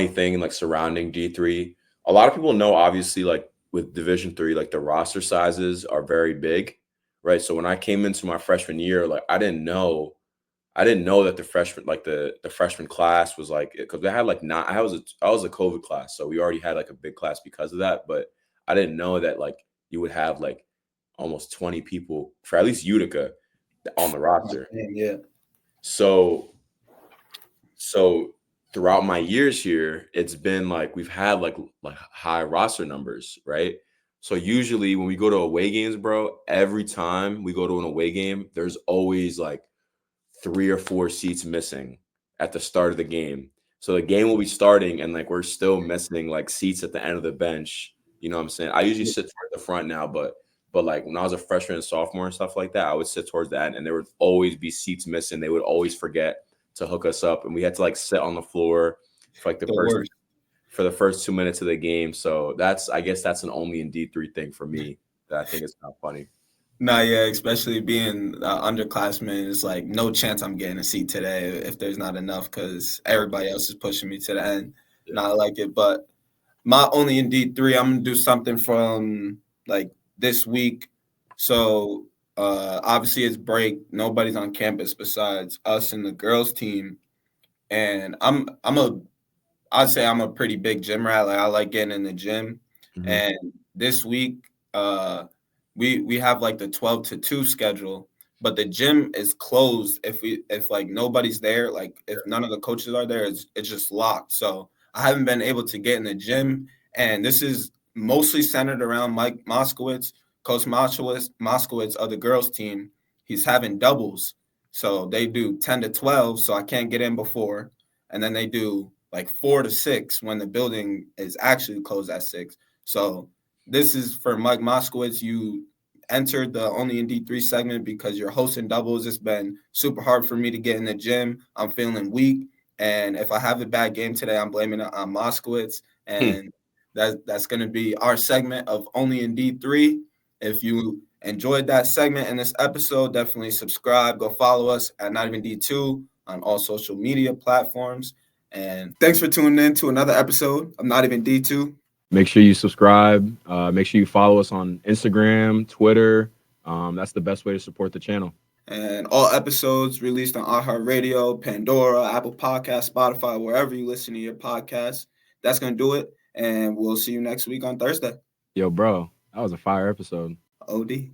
thing like surrounding D3. A lot of people know, obviously, like with Division III, like the roster sizes are very big, right? So when I came into my freshman year, like I didn't know that the freshman, like the freshman class was like, because they had like I was a COVID class, so we already had like a big class because of that. But I didn't know that like you would have like almost 20 people for at least Utica on the roster. Yeah. So throughout my years here, it's been like we've had like high roster numbers, right? So usually when we go to away games, bro, every time we go to an away game, there's always like 3 or 4 seats missing at the start of the game. So the game will be starting and like we're still missing like seats at the end of the bench. You know what I'm saying? I usually sit at the front now, but But like when I was a freshman and sophomore and stuff like that, I would sit towards the end, and there would always be seats missing. They would always forget to hook us up, and we had to like sit on the floor for like the first 2 minutes of the game. So I guess that's an only in D3 thing for me that I think is kind of funny. Nah, yeah, especially being underclassman, it's like no chance I'm getting a seat today if there's not enough because everybody else is pushing me to the end. Yeah. Not like it, but my only in D3, I'm gonna do something from like this week. So obviously it's break. Nobody's on campus besides us and the girls team, and I'd say I'm a pretty big gym rat. Like I like getting in the gym, and this week we have like the 12 to 2 schedule, but the gym is closed if like nobody's there, like if none of the coaches are there, it's just locked. So I haven't been able to get in the gym, and this is mostly centered around Mike Moskowitz, Coach Moskowitz of the girls team. He's having doubles, so they do 10 to 12, so I can't get in before, and then they do like 4 to 6 when the building is actually closed at 6. So this is for Mike Moskowitz. You entered the only in D3 segment because you're hosting doubles. It's been super hard for me to get in the gym. I'm feeling weak. And if I have a bad game today, I'm blaming it on Moskowitz. And that's going to be our segment of only in D3. If you enjoyed that segment in this episode, definitely subscribe. Go follow us at Not Even D2 on all social media platforms. And thanks for tuning in to another episode of Not Even D2. Make sure you subscribe. Make sure you follow us on Instagram, Twitter. That's the best way to support the channel. And all episodes released on iHeartRadio, Pandora, Apple Podcasts, Spotify, wherever you listen to your podcasts. That's going to do it. And we'll see you next week on Thursday. Yo, bro, that was a fire episode. OD.